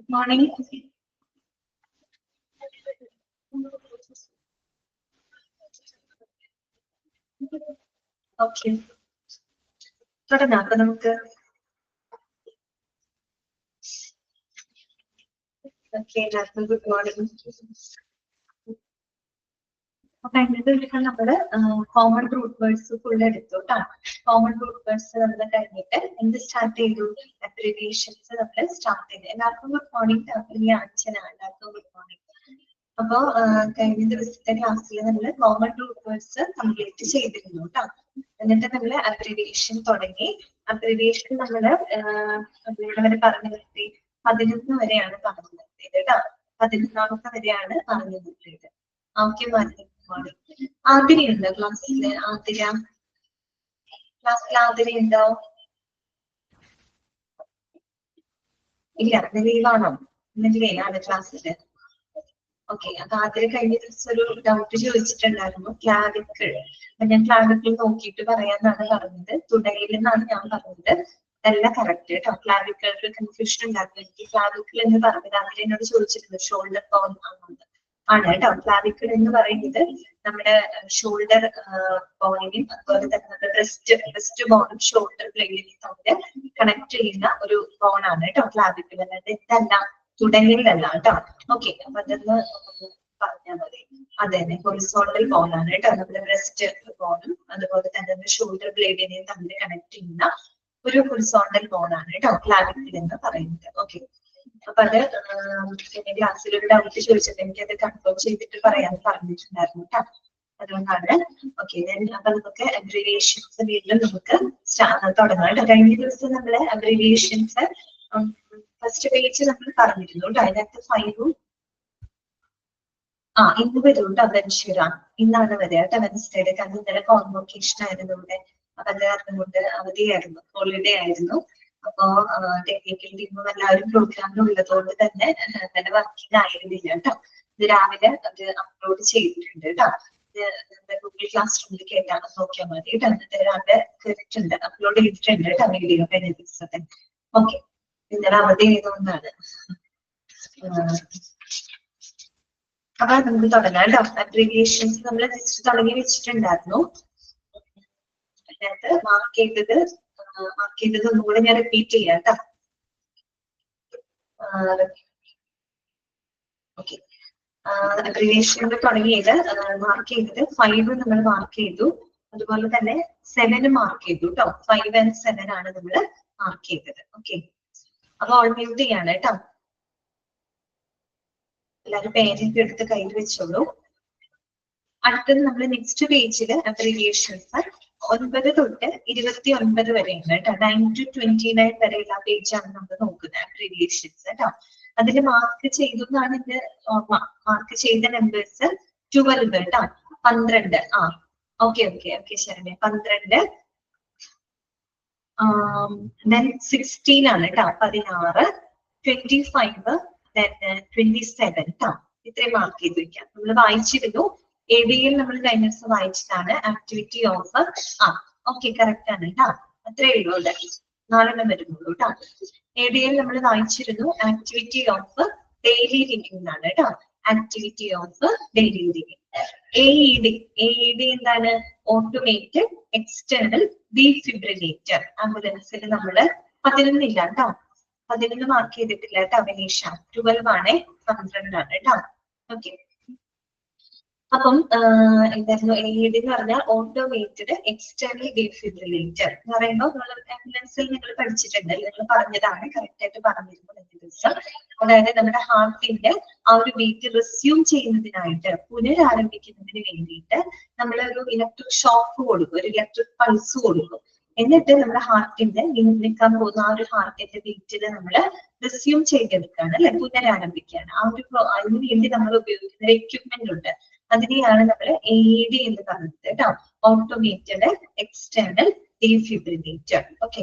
Morning. Okay. തുടങ്ങാം അപ്പൊ നമുക്ക് എല്ലാവർക്കും ഗുഡ് മോർണിംഗ്. അപ്പൊ ഇന്നത്തെ ദിവസം നമ്മള് കോമൺ റൂട്ട് വേർഡ്സ് ഫുൾ എടുത്തു കേട്ടോ. കോമൺ റൂട്ട് വേർഡ്സ് നമ്മൾ കഴിഞ്ഞിട്ട് എന്ത് സ്റ്റാർട്ട് ചെയ്തു? അബ്രിവിയേഷൻസ് നമ്മൾ സ്റ്റാർട്ട് ചെയ്തു. എല്ലാവർക്കും ഗുഡ് മോർണിംഗ്. അച്ഛനാണ്. എല്ലാവർക്കും ഗുഡ് മോർണിംഗ്. അപ്പോ കഴിഞ്ഞ ദിവസത്തെ ക്ലാസ്സിൽ നമ്മൾ കോമൺ റൂട്ട് വേർഡ്സ് കംപ്ലീറ്റ് ചെയ്തിരുന്നു കേട്ടോ. എന്നിട്ട് നമ്മൾ അബ്രിവിയേഷൻ തുടങ്ങി. അബ്രിവിയേഷൻ നമ്മള് ഇവിടെ വരെ പറഞ്ഞു നിർത്തി 11 വരെയാണ് പറഞ്ഞു നിർത്തിയത് കേട്ടോ. 11ാമത്തെ വരെയാണ് പറഞ്ഞു നിർത്തിയത്. ഓക്കെ, ആതിര ഉണ്ടോ ക്ലാസ്സില്? ക്ലാസ്സിൽ ആതിര ഉണ്ടോ? ഇല്ല, ലീവാണോ? ഇന്ന് ലീവാണ് ക്ലാസ്സില്. ഓക്കെ, അപ്പൊ ആതിര കഴിഞ്ഞ ദിവസം ഒരു ഡൗട്ട് ചോദിച്ചിട്ടുണ്ടായിരുന്നു, ക്ലാവിക്കിൾ. അപ്പൊ ഞാൻ ക്ലാവിക്കിൾ നോക്കിയിട്ട് പറയാന്നാണ് പറഞ്ഞത്. തുടയിൽ നിന്നാണ് ഞാൻ പറഞ്ഞത്. നല്ല കറക്റ്റ് കേട്ടോ. ക്ലാവിക്കിൾക്ക് കൺഫ്യൂഷൻ ഉണ്ടായിരുന്നു. എനിക്ക് ക്ലാവിക്കിൾ എന്ന് പറഞ്ഞത് ആതിര എന്നോട് ചോദിച്ചിട്ടുണ്ട്. ഷോൾഡർ ബോൺ ആണ് കേട്ടോ. ക്ലാവിക്കിൾ എന്ന് പറയുന്നത് നമ്മുടെ ഷോൾഡർ ബോണിനെയും അതുപോലെ തന്നെ നമ്മുടെ ബ്രസ്റ്റ് ബോണും ഷോൾഡർ ബ്ലേഡിനെയും തമ്മിൽ കണക്ട് ചെയ്യുന്ന ഒരു ബോണാണ് കേട്ടോ ക്ലാവിക്കിൾ. അല്ലാതെ ഇതല്ല, തുടങ്ങിയതല്ല കേട്ടോ. ഓക്കെ, അപ്പൊ അതൊന്ന് പറഞ്ഞാൽ മതി. അതെ, ഹൊറിസോണ്ടൽ ബോണാണ് കേട്ടോ. നമ്മുടെ ബ്രസ്റ്റ് ബോണും അതുപോലെ തന്നെ ഷോൾഡർ ബ്ലേഡിനെയും തമ്മിൽ കണക്ട് ചെയ്യുന്ന ഒരു ഹൊറിസോണ്ടൽ ബോണാണ് കേട്ടോ ക്ലാവിക്കിൾ എന്ന് പറയുന്നത്. ഓക്കെ, അപ്പൊ അത് പിന്നെ ക്ലാസ്സിൽ ഒരു ഡൗട്ട് ചോദിച്ചത് എനിക്ക് അത് കൺഫേം ചെയ്തിട്ട് പറയാൻ പറഞ്ഞിട്ടുണ്ടായിരുന്നു കേട്ടോ. അതുകൊണ്ടാണ്. ഓക്കെ, അപ്പൊ നമുക്ക് അബ്രിവിയേഷൻസ് വീണ്ടും നമുക്ക് തുടങ്ങാം കേട്ടോ. കഴിഞ്ഞ ദിവസം നമ്മള് അബ്രിവിയേഷൻസ് ഫസ്റ്റ് പേജ് നമ്മൾ പറഞ്ഞിരുന്നു കേട്ടോ. അതിനകത്ത് 5ഉം ഇന്ന് വരുന്നുണ്ട്. അതെൻഷുര ഇന്നാണ് വരിക കേട്ടോ. വെൻസ്ഡേയുടെ കാരണം ഇന്നലെ കോൺവോക്കേഷൻ ആയിരുന്നു ഇവിടെ. അപ്പൊ അത് കാരണം കൊണ്ട് അവധിയായിരുന്നു, ഹോളിഡേ ആയിരുന്നു. അപ്പോ ടെക്നിക്കൽ ടീമും എല്ലാവരും പ്രോഗ്രാമിൽ ഉള്ളതുകൊണ്ട് തന്നെ വർക്കിംഗ് ആയിരുന്നില്ല കേട്ടോ. ഇത് രാവിലെ അത് അപ്ലോഡ് ചെയ്തിട്ടുണ്ട് കേട്ടോ. ഇത് ഗൂഗിൾ ക്ലാസ് റൂമിൽ കേട്ടാണ് നോക്കിയാൽ മതി കേട്ടോ. എന്നിട്ട് രാവിലെ കേട്ടിട്ടുണ്ട്, അപ്ലോഡ് ചെയ്തിട്ടുണ്ട് കേട്ടോ വീഡിയോ കഴിഞ്ഞ ദിവസത്തെ. ഓക്കെ, ഇന്നലെ അവധി ചെയ്തുകൊണ്ടാണ്. അപ്പൊ നമുക്ക് തുടങ്ങാം കേട്ടോ. അബ്രിവിയേഷൻസ് നമ്മൾ ജസ്റ്റ് തുടങ്ങി വെച്ചിട്ടുണ്ടായിരുന്നു. അതിനകത്ത് മാർക്ക് ചെയ്തത് ഒന്നുകൂടെ ഞാൻ റിപ്പീറ്റ് ചെയ്യാം കേട്ടോ. ഓക്കെ, അബ്രിവിയേഷൻ തുടങ്ങിയത് മാർക്ക് ചെയ്തത് 5 നമ്മൾ മാർക്ക് ചെയ്തു. അതുപോലെ തന്നെ 7 മാർക്ക് ചെയ്തു കേട്ടോ. 5 and 7 ആണ് നമ്മൾ മാർക്ക് ചെയ്തത്. ഓക്കെ, അപ്പൊ ഓൾ മ്യൂട്ട് ചെയ്യാണ് കേട്ടോ. എല്ലാവരും പേരൊക്കെ എടുത്ത് കയ്യിൽ വെച്ചോളൂ. അടുത്തത് നമ്മൾ നെക്സ്റ്റ് പേജില് അബ്രിവിയേഷൻസ് 9 തൊട്ട് 29 വരെയാണ് കേട്ടോ. 9 to 29 വരെയുള്ള പേജാണ് നമ്മൾ നോക്കുന്നത് അബ്രിവിയേഷൻസ് കേട്ടോ. അതിൽ മാർക്ക് ചെയ്തു എന്നാണ് എന്റെ ഓർമ്മ. മാർക്ക് ചെയ്ത നമ്പേഴ്സ് 12 കേട്ടോ. 12. ഓക്കെ, ശരി. 12 then 16 ആണ് കേട്ടോ. 16, 25, then 27 കേട്ടോ. ഇത്രയും മാർക്ക് ചെയ്ത് വെക്കാം. നമ്മൾ വായിച്ചിരുന്നു. ABL നമ്മൾ കഴിഞ്ഞ ദിവസം വായിച്ചതാണ്. ആക്ടിവിറ്റി ഓഫ് ഓക്കെ, കറക്റ്റ് ആണ് കേട്ടോ. അത്രേ ഉള്ളൂ. അല്ലെ, 4 വരുന്നുള്ളൂ കേട്ടോ. ABL നമ്മൾ വായിച്ചിരുന്നു. ആക്ടിവിറ്റി ഓഫ് ഡെയിലി ലിവിംഗ് എന്നാണ് കേട്ടോ. Activity of daily living. AED എന്താണ്? Automated external defibrillator. ആംബുലൻസിൽ നമ്മള് 11 ഇല്ല കേട്ടോ. 11 മാർക്ക് ചെയ്തിട്ടില്ല കേട്ടോ. വിനീഷ 12 ആണ്, 12 ആണ് കേട്ടോ. ഓക്കെ, അപ്പം എന്തായിരുന്നു AED എന്ന് പറഞ്ഞാൽ ഓട്ടോമേറ്റഡ് എക്സ്റ്റേണൽ ഡീഫിബ്രിലേറ്റർ എന്ന് പറയുമ്പോൾ നമ്മൾ ആംബുലൻസിൽ നിങ്ങൾ പഠിച്ചിട്ടുണ്ട്, നിങ്ങൾ പറഞ്ഞതാണ്, കറക്റ്റ് ആയിട്ട് പറഞ്ഞിരുന്നു കഴിഞ്ഞ ദിവസം. അതായത് നമ്മുടെ ഹാർട്ടിന്റെ ആ ഒരു ബീറ്റ് റിസ്യൂം ചെയ്യുന്നതിനായിട്ട്, പുനരാരംഭിക്കുന്നതിന് വേണ്ടിയിട്ട് നമ്മൾ ഒരു ഇലക്ട്രിക് ഷോക്ക് കൊടുക്കും, ഒരു ഇലക്ട്രിക് പൾസ് കൊടുക്കും. എന്നിട്ട് നമ്മുടെ ഹാർട്ടിന്റെ നിൽക്കാൻ പോകുന്ന ആ ഒരു ഹാർട്ടിന്റെ ബീറ്റിൽ നമ്മൾ റിസ്യൂം ചെയ്തെടുക്കുകയാണ് അല്ലെ, പുനരാരംഭിക്കുകയാണ്. അതിനു വേണ്ടി നമ്മൾ ഉപയോഗിക്കുന്ന ഒരു എക്യുപ്മെന്റ് ഉണ്ട്. അതിനെയാണ് നമ്മൾ AED എന്ന് പറയുന്നത് കേട്ടോ. Automated external defibrillator. ഓക്കെ,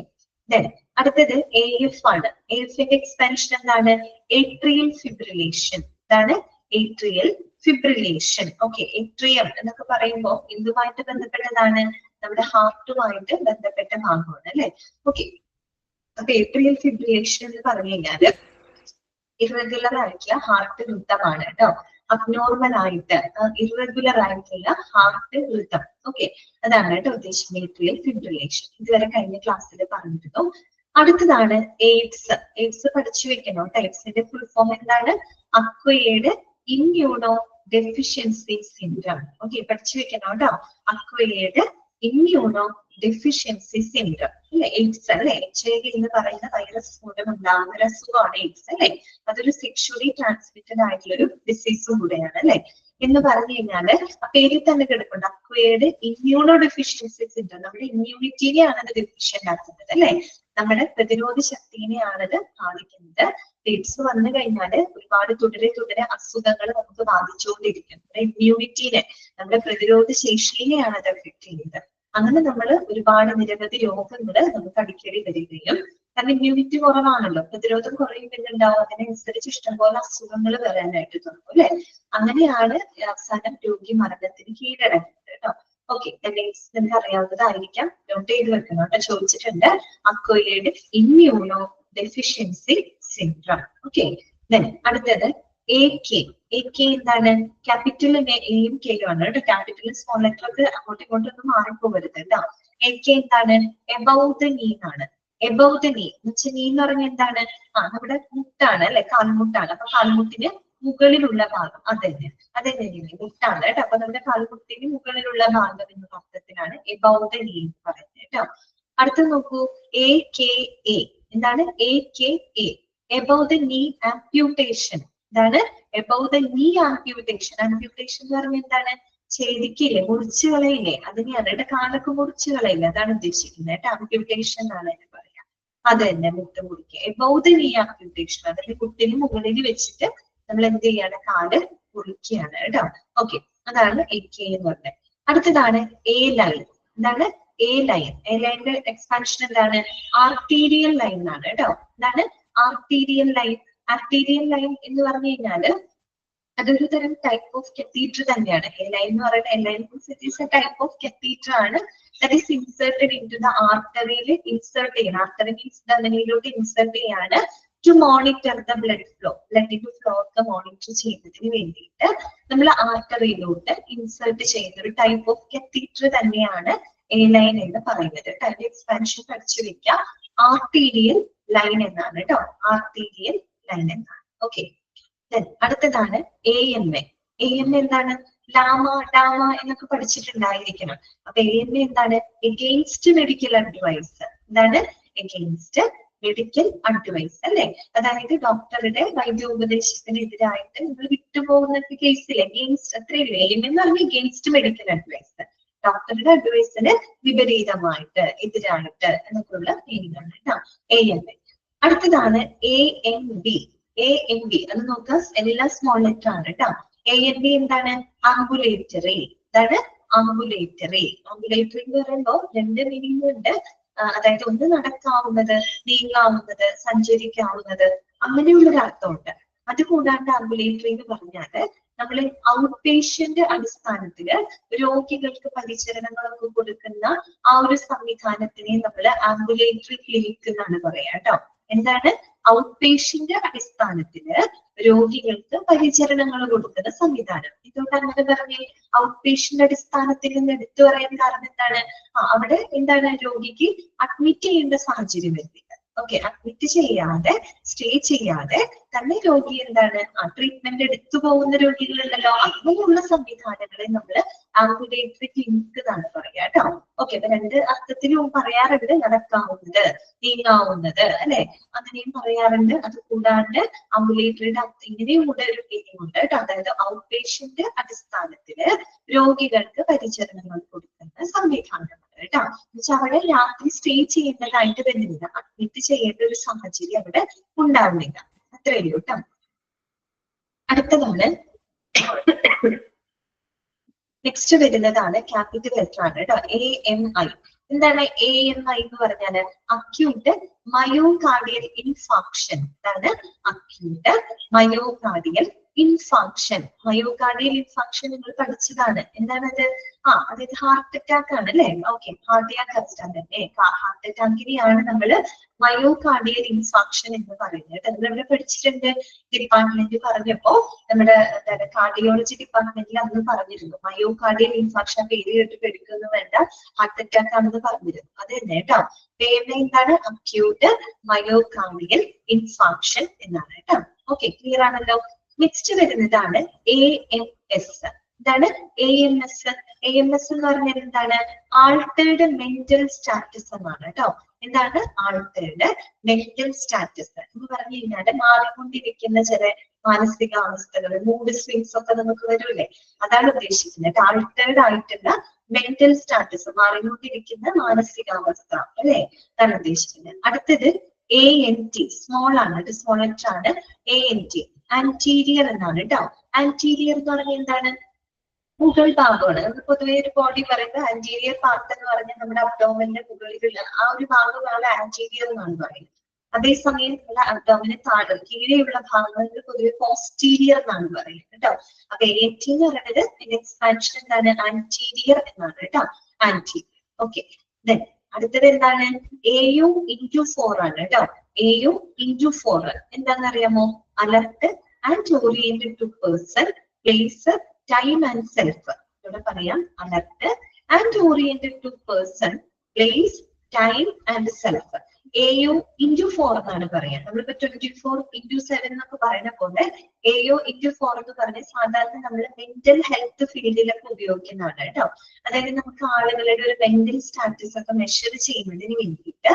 അടുത്തത് AF ആണ്. AFന്റെ എക്സ്പാൻഷൻ എന്താണ്? Atrial fibrillation. ഇതാണ് ഏട്രിയൽ ഫിബ്രിലേഷൻ. ഓക്കെ, ഏട്രിയം എന്നൊക്കെ പറയുമ്പോൾ എന്തുമായിട്ട് ബന്ധപ്പെട്ടതാണ്? നമ്മുടെ ഹാർട്ടുമായിട്ട് ബന്ധപ്പെട്ട ഭാഗമാണ് അല്ലെ. ഓക്കെ, അപ്പൊ ഏട്രിയൽ ഫിബ്രിലേഷൻ എന്ന് പറഞ്ഞു കഴിഞ്ഞാല് ഇറഗുലർ ആയിട്ടുള്ള ഹാർട്ട് റിതമാണ് കേട്ടോ. അബ്നോർമൽ ആയിട്ട് ഇറഗുലർ ആയിട്ടുള്ള ഹാർട്ട് റിതം. ഓക്കെ, അതാണ് കേട്ടോ ഉദ്ദേശിക്കുന്നത് ഏട്രിയൽ ഫിബ്രിലേഷൻ. ഇതുവരെ കഴിഞ്ഞ ക്ലാസ്സിൽ പറഞ്ഞിരുന്നു. അടുത്തതാണ് എയ്ഡ്സ്. എയ്ഡ്സ് പഠിച്ചു വെക്കണം. എയ്ഡ്സിന്റെ ഫുൾ ഫോം എന്താണ്? Acquired immuno deficiency syndrome. Okay, പഠിച്ചു വെക്കണം കേട്ടോ. അക്വയേർഡ് ഇമ്മ്യൂണോ ഡെഫിഷ്യൻസി സിൻഡ്രം അല്ലെ എയ്ഡ്സ് അല്ലെ. HIV എന്ന് പറയുന്ന വൈറസ് മൂലം ഉണ്ടാകുന്ന ഒരു അസുഖമാണ് എയ്ഡ്സ് അല്ലെ. അതൊരു സെക്ഷുവലി ട്രാൻസ്മിറ്റഡ് ആയിട്ടുള്ള ഒരു ഡിസീസും കൂടെയാണ് അല്ലെ. എന്ന് പറഞ്ഞു കഴിഞ്ഞാല് ആ പേരിൽ തന്നെ കിടപ്പുണ്ട് അക്വയേർഡ് ഇമ്മ്യൂണോ ഡെഫിഷ്യൻസി സിൻഡ്രം. നമ്മുടെ ഇമ്മ്യൂണിറ്റിനെയാണ് അത് ഡെഫിഷ്യന്റ് ആക്കുന്നത് അല്ലെ. നമ്മുടെ പ്രതിരോധ ശക്തിനെയാണത് ബാധിക്കുന്നത്. എയ്ഡ്സ് വന്നു കഴിഞ്ഞാല് ഒരുപാട് തുടരെ അസുഖങ്ങൾ നമുക്ക് ബാധിച്ചുകൊണ്ടിരിക്കും. നമ്മുടെ ഇമ്മ്യൂണിറ്റിനെ, നമ്മുടെ പ്രതിരോധ ശേഷിയെയാണ് അത് എഫക്ട് ചെയ്യുന്നത്. അങ്ങനെ നമ്മൾ ഒരുപാട് നിരവധി രോഗങ്ങൾ നമുക്ക് അടിക്കടി വരികയും, കാരണം ഇമ്മ്യൂണിറ്റി കുറവാണല്ലോ, പ്രതിരോധം കുറയുന്നുണ്ടാവും, അതിനനുസരിച്ച് ഇഷ്ടംപോലെ അസുഖങ്ങൾ വരാനായിട്ട് തുടങ്ങും അല്ലെ. അങ്ങനെയാണ് അവസാനം രോഗി മരണത്തിന് കീഴടങ്ങുന്നത് കേട്ടോ. ഓക്കെ, നിങ്ങൾക്ക് അറിയാവുന്നതായിരിക്കാം, നോട്ട് ചെയ്ത് വെക്കണം കേട്ടോ. ചോദിച്ചിട്ടുണ്ട് acquired immuno deficiency syndrome. Okay, അടുത്തത് AK. AK എന്താണ്? ക്യാപിറ്റലിന്റെ എയും കെയും ആണ് കേട്ടോ. ക്യാപിറ്റൽ സ്മോൾ ലെറ്റർ ഒക്കെ അങ്ങോട്ടും ഇങ്ങോട്ടൊന്നും മാറിപ്പോകരുത് കേട്ടോ. AK എന്താണ്? എബവ് ദ നീ ആണ്. എബവ് ദ നീ എന്ന് വെച്ചാൽ നീ എന്ന് പറഞ്ഞാൽ എന്താണ്? നമ്മുടെ മുട്ടാണ് അല്ലെ, കാൽമുട്ടാണ്. അപ്പൊ കാൽമുട്ടിന് മുകളിലുള്ള ഭാഗം അതെന്നെ മുട്ടാണ് കേട്ടോ. അപ്പൊ നമ്മുടെ കാൽമുട്ടിന് മുകളിലുള്ള ഭാഗം എന്ന അർത്ഥത്തിലാണ് എബവ് ദ നീ എന്ന് പറയുന്നത് കേട്ടോ. അടുത്ത നോക്കൂ, AKA എന്താണ്? AKA എബവ് ദ നീ ആംപ്യൂട്ടേഷൻ. എന്താണ്? എബവ് ദ നീ ആംപ്യൂട്ടേഷൻ. ആംപ്യൂട്ടേഷൻ എന്ന് പറഞ്ഞാൽ എന്താണ്? ഛേദിക്കില്ലേ, മുറിച്ചു കളയില്ലേ, അതിനെയാണ് കേട്ടോ. കാലൊക്കെ മുറിച്ചു കളയില്ലേ, അതാണ് ഉദ്ദേശിക്കുന്നത് കേട്ടോ. ആംപ്യൂട്ടേഷൻ എന്നാണ് അതിന് പറയാ. അത് തന്നെ, മുട്ട് മുറിക്കുക. എബവ് ദ നീ ആംപ്യൂട്ടേഷൻ, അതിന്റെ കുട്ടിന് മുകളിൽ വെച്ചിട്ട് നമ്മൾ എന്ത് ചെയ്യാണ്? കാല് മുറിക്കുകയാണ് കേട്ടോ. ഓക്കെ, അതാണ് AK എന്ന് പറഞ്ഞത്. അടുത്തതാണ് A ലൈൻ. എന്താണ്? A line. A ലൈനിന്റെ എക്സ്പാൻഷൻ എന്താണ്? ആർട്ടീരിയൽ ലൈൻ ആണ് കേട്ടോ. എന്താണ്? Arterial line. ആർട്ടീരിയൽ ലൈൻ എന്ന് പറഞ്ഞു കഴിഞ്ഞാല് അതൊരു തരം ടൈപ്പ് ഓഫ് കത്തീഡർ തന്നെയാണ്. A ലൈൻ എന്ന് പറയുന്നത് A line is a type of catheter ആണ്. That is inserted into the ആർട്ടറിയിൽ ഇൻസേർട്ട് ചെയ്യണം. ആർട്ടറി മീൻസ് ധമനിയിലോട്ട് ഇൻസേർട്ട് ചെയ്യാണ് to monitor the blood flow. ബ്ലഡിന്റെ ഫ്ലോ ഒക്കെ മോണിറ്റർ ചെയ്യുന്നതിന് വേണ്ടിയിട്ട് നമ്മൾ ആർട്ടറിയിലോട്ട് ഇൻസേർട്ട് ചെയ്യുന്ന ഒരു ടൈപ്പ് ഓഫ് കത്തീഡർ തന്നെയാണ് A ലൈൻ എന്ന് പറയുന്നത്. അതിന്റെ എക്സ്പാൻഷൻ പഠിച്ചു വെക്കുക. ആർട്ടീരിയൽ ലൈൻ എന്നാണ് കേട്ടോ. ആർട്ടീരിയൽ ലൈൻ എന്നാണ്. ഓക്കെ, അടുത്തതാണ് AMA. AMA എന്താണ്? ലാമ, ഡാമ എന്നൊക്കെ പഠിച്ചിട്ടുണ്ടായിരിക്കണം. അപ്പൊ AMA എന്താണ്? Against medical advice. എന്താണ്? എഗെയിൻസ്റ്റ് മെഡിക്കൽ അഡ്വൈസ് അല്ലെ. അതായത് ഡോക്ടറുടെ വൈദ്യോപദേശത്തിനെതിരായിട്ട് നിങ്ങൾ വിട്ടുപോകുന്ന കേസിൽ എഗെയിൻസ്റ്റ്, അത്രയല്ലേ AMA എന്ന് പറഞ്ഞാൽ എഗെയിൻസ്റ്റ് മെഡിക്കൽ അഡ്വൈസ്. ഡോക്ടറുടെ അഡ്വൈസിന് വിപരീതമായിട്ട്, എതിരായിട്ട് എന്നൊക്കെയുള്ള മീനിങ് ആണ് കേട്ടോ AMA. അടുത്തതാണ് AMB. AMB അത് നോക്കുക, എല്ലാ സ്മോൾ ലെറ്റർ ആണ് കേട്ടോ. AMB എന്താണ്? ആംബുലേറ്ററി. എന്താണ്? ആംബുലേറ്ററി. ആംബുലേറ്ററി എന്ന് പറയുമ്പോൾ രണ്ട് മീനിങ് ഉണ്ട്. അതായത് ഒന്ന് നടക്കാവുന്നത്, നീങ്ങാവുന്നത്, സഞ്ചരിക്കാവുന്നത്, അങ്ങനെയുള്ളൊരു അർത്ഥമുണ്ട്. അതുകൂടാണ്ട് ആംബുലേറ്ററി എന്ന് പറഞ്ഞാല് നമ്മൾ ഔട്ട് പേഷ്യന്റ് അടിസ്ഥാനത്തില് രോഗികൾക്ക് പരിചരണങ്ങളൊക്കെ കൊടുക്കുന്ന ആ ഒരു സംവിധാനത്തിനെ നമ്മൾ ആംബുലേറ്ററി ക്ലിനിക് എന്നാണ് പറയാ കേട്ടോ. എന്താണ്? ഔട്ട് പേഷ്യന്റ് അടിസ്ഥാനത്തില് രോഗികൾക്ക് പരിചരണങ്ങൾ കൊടുക്കുന്ന സംവിധാനം. ഇതുകൊണ്ട് അങ്ങനെ പറഞ്ഞ് ഔട്ട് പേഷ്യന്റ് അടിസ്ഥാനത്തിൽ നിന്ന് എടുത്തു പറയാൻ കാരണം എന്താണ്? അവിടെ എന്താണ്? രോഗിക്ക് അഡ്മിറ്റ് ചെയ്യേണ്ട സാഹചര്യം വരുന്നില്ല. ഓക്കെ, അഡ്മിറ്റ് ചെയ്യാതെ, സ്റ്റേ ചെയ്യാതെ തന്നെ രോഗി എന്താണ്? ട്രീറ്റ്മെന്റ് എടുത്തു പോകുന്ന രോഗികളുണ്ടല്ലോ, അങ്ങനെയുള്ള സംവിധാനങ്ങളെ നമ്മൾ ആംബുലേറ്ററി ക്ലിനിക് എന്നാണ് പറയാ കേട്ടോ. ഓക്കെ, അപ്പൊ രണ്ട് അർത്ഥത്തിലും പറയാറുണ്ട്. നടക്കാവുന്നത്, നീങ്ങാവുന്നത് അല്ലെ, അങ്ങനെയും പറയാറുണ്ട്. അത് കൂടാണ്ട് ആംബുലേറ്ററിയുടെ ഇങ്ങനെയും കൂടെ ഒരു മീനിങ് ഉണ്ട് കേട്ടോ. അതായത് ഔട്ട് പേഷ്യന്റ് അടിസ്ഥാനത്തില് രോഗികൾക്ക് പരിചരണങ്ങൾ കൊടുക്കുന്ന സംവിധാനമാണ് കേട്ടോ. എന്നുവെച്ചാൽ അവിടെ രാത്രി സ്റ്റേ ചെയ്യേണ്ടതായിട്ട് വരുന്നില്ല, അഡ്മിറ്റ് ചെയ്യേണ്ട ഒരു സാഹചര്യം അവിടെ ഉണ്ടാവുന്നില്ല. അത്രയേ ഉള്ളൂ കേട്ടോ. അടുത്തതാണ് നെക്സ്റ്റ് വരുന്നതാണ് ക്യാപിറ്റൽ ലെറ്റർ ആണ് കേട്ടോ. AMI. എന്താണ് AMI എന്ന് പറഞ്ഞാല്? Acute myocardial infarction. എന്താണ്? Acute myocardial infarction. Myocardial infarction നിങ്ങൾ പഠിച്ചതാണ്. എന്താണത്? അതായത് ഹാർട്ട് അറ്റാക്ക് ആണ് അല്ലെ? ഓക്കെ, കാർഡിയാക് അറസ്റ്റ് തന്നെ. ഹാർട്ട് അറ്റാക്കിനെയാണ് നമ്മൾ മയോകാർഡിയൽ ഇൻഫങ്ഷൻ എന്ന് പറയുന്നത്. നമ്മളിവിടെ പഠിച്ചിട്ടുണ്ട്. ഡിപ്പാർട്ട്മെന്റ് പറഞ്ഞപ്പോ നമ്മുടെ കാർഡിയോളജി ഡിപ്പാർട്ട്മെന്റിൽ അന്ന് പറഞ്ഞിരുന്നു മയോകാർഡിയൽ ഇൻഫങ്ഷൻ പേര് കേട്ടിട്ട് എടുക്കുന്നു വേണ്ട, ഹാർട്ട് അറ്റാക്ക് ആണെന്ന് പറഞ്ഞിരുന്നു. അത് തന്നെ കേട്ടോ. പേര് എന്താണ്? അക്യൂട്ട് മയോകാർഡിയൽ ഇൻഫങ്ഷൻ എന്നാണ് കേട്ടോ. ഓക്കെ, ക്ലിയർ ആണല്ലോ. നെക്സ്റ്റ് വരുന്നതാണ് AMS. എന്താണ് AMS? AMS എന്ന് പറഞ്ഞാൽ എന്താണ്? ആൾട്ടേർഡ് മെന്റൽ സ്റ്റാറ്റസ് എന്നാണ് കേട്ടോ. എന്താണ് ആൾട്ടേർഡ് മെന്റൽ സ്റ്റാറ്റസ് എന്ന് പറഞ്ഞു കഴിഞ്ഞാൽ മാറിക്കൊണ്ടിരിക്കുന്ന ചില മാനസികാവസ്ഥകൾ, മൂഡ് സ്വിങ്സ് ഒക്കെ നമുക്ക് വരൂല്ലേ, അതാണ് ഉദ്ദേശിക്കുന്നത്. ആൾട്ടേർഡ് ആയിട്ടുള്ള മെന്റൽ സ്റ്റാറ്റസ്, മാറിക്കൊണ്ടിരിക്കുന്ന മാനസികാവസ്ഥ അല്ലെ, അതാണ് ഉദ്ദേശിക്കുന്നത്. അടുത്തത് ANT, സ്മോൾ ആണ്, ഇത് സ്മോൾ ലെറ്റർ ആണ്. ANT ആന്റീരിയർ എന്നാണ് കേട്ടോ. ആന്റീരിയർ എന്ന് പറഞ്ഞാൽ എന്താണ്? മുകൾ ഭാഗമാണ്. നമ്മൾ പൊതുവെ ഒരു ബോഡി പറയുന്നത് ആന്റീരിയർ പാർട്ട് എന്ന് പറഞ്ഞാൽ നമ്മുടെ അബ്ഡോമിന്റെ മുകളിലുള്ള ആ ഒരു ഭാഗമാണ് ആന്റീരിയർ എന്നാണ് പറയുന്നത്. അതേസമയം നമ്മുടെ അബ്ഡോമിന് താഴെ കീഴെയുള്ള ഭാഗങ്ങൾക്ക് പൊതുവെ പോസ്റ്റീരിയർ എന്നാണ് പറയുന്നത് കേട്ടോ. അപ്പൊ ANT എന്ന് പറയുന്നത് ഇതിന്റെ എക്സ്പാൻഷൻ എന്താണ്? ആന്റീരിയർ എന്നാണ് കേട്ടോ. ആന്റി. ഓക്കെ, ദെൻ അടുത്തത് എന്താണ്? AU*4 ആണ് കേട്ടോ. AU*4 എന്താണെന്നറിയാമോ? Alert and oriented to person, place, time and self. ഇവിടെ പറയാം alert and oriented to person, place, time and self. AU*4 എന്നാണ് പറയാം. നമ്മളിപ്പോ 24x7 എന്നൊക്കെ പറയുന്ന പോലെ AU*4 എന്ന് പറഞ്ഞ സാധാരണ നമ്മൾ മെന്റൽ ഹെൽത്ത് ഫീൽഡിലൊക്കെ ഉപയോഗിക്കുന്നതാണ് കേട്ടോ. അതായത് നമുക്ക് ആളുകളുടെ ഒരു മെന്റൽ സ്റ്റാറ്റസ് ഒക്കെ മെഷർ ചെയ്യുന്നതിന് വേണ്ടിയിട്ട്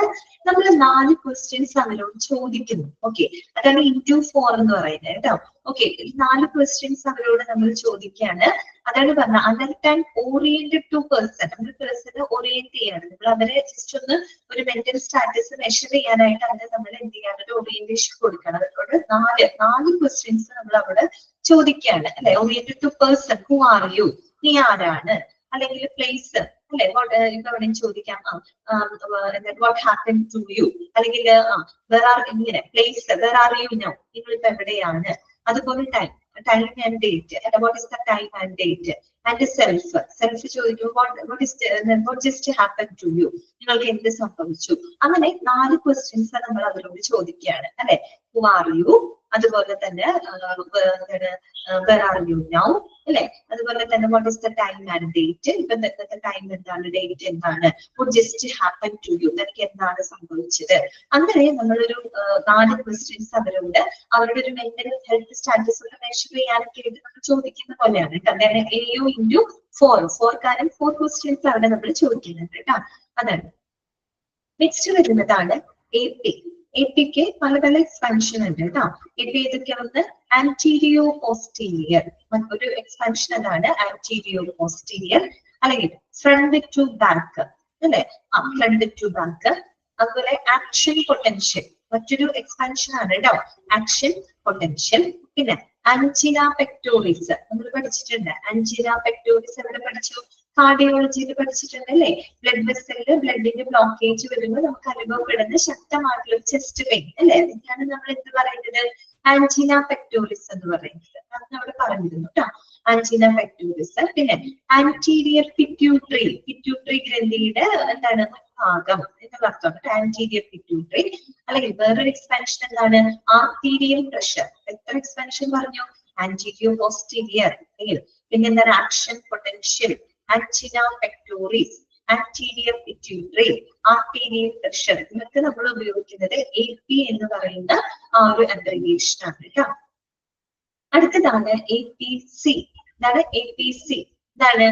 നമ്മൾ 4 ക്വസ്റ്റ്യൻസ് അവരോട് ചോദിക്കുന്നു. ഓക്കെ, അതാണ് x4 എന്ന് പറയുന്നത് കേട്ടോ. ഓക്കെ, 4 ക്വസ്റ്റ്യൻസ് അവരോട് നമ്മൾ ചോദിക്കുകയാണ്. അതാണ് പറഞ്ഞ alert and oriented to person. നമ്മൾ പേഴ്സണെ ഓറിയന്റ് ചെയ്യാണ്. നമ്മൾ അവരെ ജസ്റ്റ് ഒന്ന് ഒരു മെന്റൽ സ്റ്റാറ്റസ് മെഷർ ചെയ്യാനായിട്ട് അവരെ നമ്മൾ എന്ത് ചെയ്യാണ്? ഒരു ഓറിയന്റേഷൻ കൊടുക്കണം. അവരോട് 4 ക്വസ്റ്റ്യൻസ് നമ്മൾ അവിടെ ചോദിക്കുകയാണ് അല്ലെ. Oriented to person, who are you, നീ ആരാണ്? അല്ലെങ്കിൽ പ്ലേസ് അല്ലെ, ഇവിടെ ചോദിക്കാം വാട്ട് ഹാപ്പൻ ടു യു, അല്ലെങ്കിൽ വേർ ആർ, ഇങ്ങനെ place, where are you now, നിങ്ങളിപ്പോ എവിടെയാണ്? അതുപോലെ time and date, what is the time and date. And self ചോദിക്കും what just happen to you, നിങ്ങൾക്ക് എന്ത് സംഭവിച്ചു. അങ്ങനെ 4 ക്വസ്റ്റ്യൻസ് നമ്മൾ അവരോട് ചോദിക്കുകയാണ് അല്ലെ. ഹു ആർ യു, അതുപോലെ തന്നെ വേർ ആർ യു നൗ അല്ലെ, അതുപോലെ തന്നെ what is the time and date, ഇപ്പൊ ഇന്നത്തെ ടൈം എന്താണ്, ഡേറ്റ് എന്താണ്, what just happen to you, തനിക്ക് എന്താണ് സംഭവിച്ചത്. അങ്ങനെ നമ്മളൊരു 4 ക്വസ്റ്റ്യൻസ് അവരോട് അവരുടെ ഒരു മെന്റൽ ഹെൽത്ത് സ്റ്റാറ്റസ് ഒക്കെ മെഷർ ചെയ്യാനൊക്കെ ആയിട്ട് നമ്മൾ ചോദിക്കുന്ന പോലെയാണ് കേട്ടോ. അതായത് AU*4 കാരണം 4 ക്വസ്റ്റ്യൻസ് അവിടെ നമ്മൾ ചോദിക്കുന്നുണ്ട് കേട്ടോ. അതാണ്. നെക്സ്റ്റ് വരുന്നതാണ് AP. APക്ക് പല പല എക്സ്പാൻഷൻ ഉണ്ട് കേട്ടോ. AP ഏതൊക്കെയാണ്? ആന്റീരിയോ പോസ്റ്റീരിയർ, ഒരു എക്സ്പാൻഷൻ അതാണ് ആന്റീരിയോ പോസ്റ്റീരിയർ. അല്ലെങ്കിൽ ഫ്രണ്ട് ടു ബാക്ക് അല്ലെ, ഫ്രണ്ട് ടു ബാക്ക്. അതുപോലെ ആക്ഷൻ പൊട്ടൻഷ്യൽ മറ്റൊരു എക്സ്പാൻഷൻ ആണ് കേട്ടോ. Action potential. പിന്നെ ആൻജിന പെക്ടോറിസ് നമ്മൾ പഠിച്ചിട്ടുണ്ട്. ആൻജിന പെക്ടോറിസ് എവിടെ പഠിച്ചു? കാർഡിയോളജിയിൽ പഠിച്ചിട്ടുണ്ട് അല്ലെ. ബ്ലഡ് വെസലില് ബ്ലഡിന്റെ ബ്ലോക്കേജ് വരുമ്പോൾ നമുക്ക് അനുഭവപ്പെടുന്ന ശക്തമായിട്ടുള്ള ചെസ്റ്റ് പെയിൻ അല്ലെ, അതിനാണ് നമ്മൾ എന്ത് പറയുന്നത്? ആൻജിന പെക്ടോറിസ് എന്ന് പറയുന്നത്. അത് നമ്മൾ പറഞ്ഞിരുന്നു കേട്ടോ, ആൻജിന പെക്ടോറിസ്. പിന്നെ ആന്റീരിയർ പിറ്റ്യൂട്ടറി ഗ്രന്ഥിയുടെ എന്താണ് ഭാഗം എന്നുള്ള അർത്ഥമാണ് ആന്റീരിയർ പിറ്റ്യൂട്ടറി. അല്ലെങ്കിൽ വേറൊരു എക്സ്പാൻഷൻ എന്താണ്? Arterial pressure. എത്ര എക്സ്പാൻഷൻ പറഞ്ഞു? Anterior posterior. പിന്നെ എന്താണ്? Action potential, angina pectoris, anterior pituitary, arterial pressure. ഇതൊക്കെ നമ്മൾ ഉപയോഗിക്കുന്നത് AP എന്ന് പറയുന്ന ആ ഒരു അബ്രിവിയേഷൻ ആണ് കേട്ടോ. അടുത്തതാണ് APC. ഇതാണ് APC. ഇതാണ്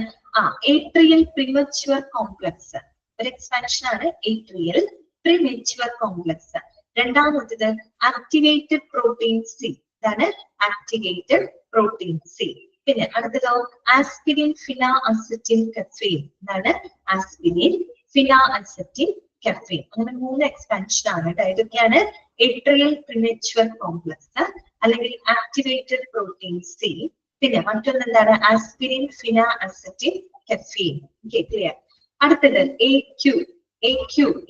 ഏട്രിയൽ പ്രിമച്വർ കോംപ്ലക്സ്. ഒരു എക്സ്പാൻഷൻ ആണ് ഏട്രിയൽ പ്രിമച്വർ കോംപ്ലക്സ്. രണ്ടാമത്തത് ആക്ടിവേറ്റഡ് പ്രോട്ടീൻ C. ഇതാണ് ആക്ടിവേറ്റഡ് പ്രോട്ടീൻ C. പിന്നെ അടുത്തതോ ആസ്പിരിൻ ഫിന അസറ്റിൻ കഫീൻ. ഇതാണ് ആസ്പിരിൻ ഫിന അസറ്റിൻ കഫീൻ. അങ്ങനെ 3 എക്സ്പാൻഷൻ ആണ് കേട്ടോ. ഇതൊക്കെയാണ് ഏട്രിയൽ പ്രിമച്വർ കോംപ്ലക്സ് അല്ലെങ്കിൽ ആക്ടിവേറ്റഡ് പ്രോട്ടീൻ C. പിന്നെ മറ്റൊന്ന് എന്താണ്? Aspirin phenacetin caffeine. Clear. അടുത്തത് AQ.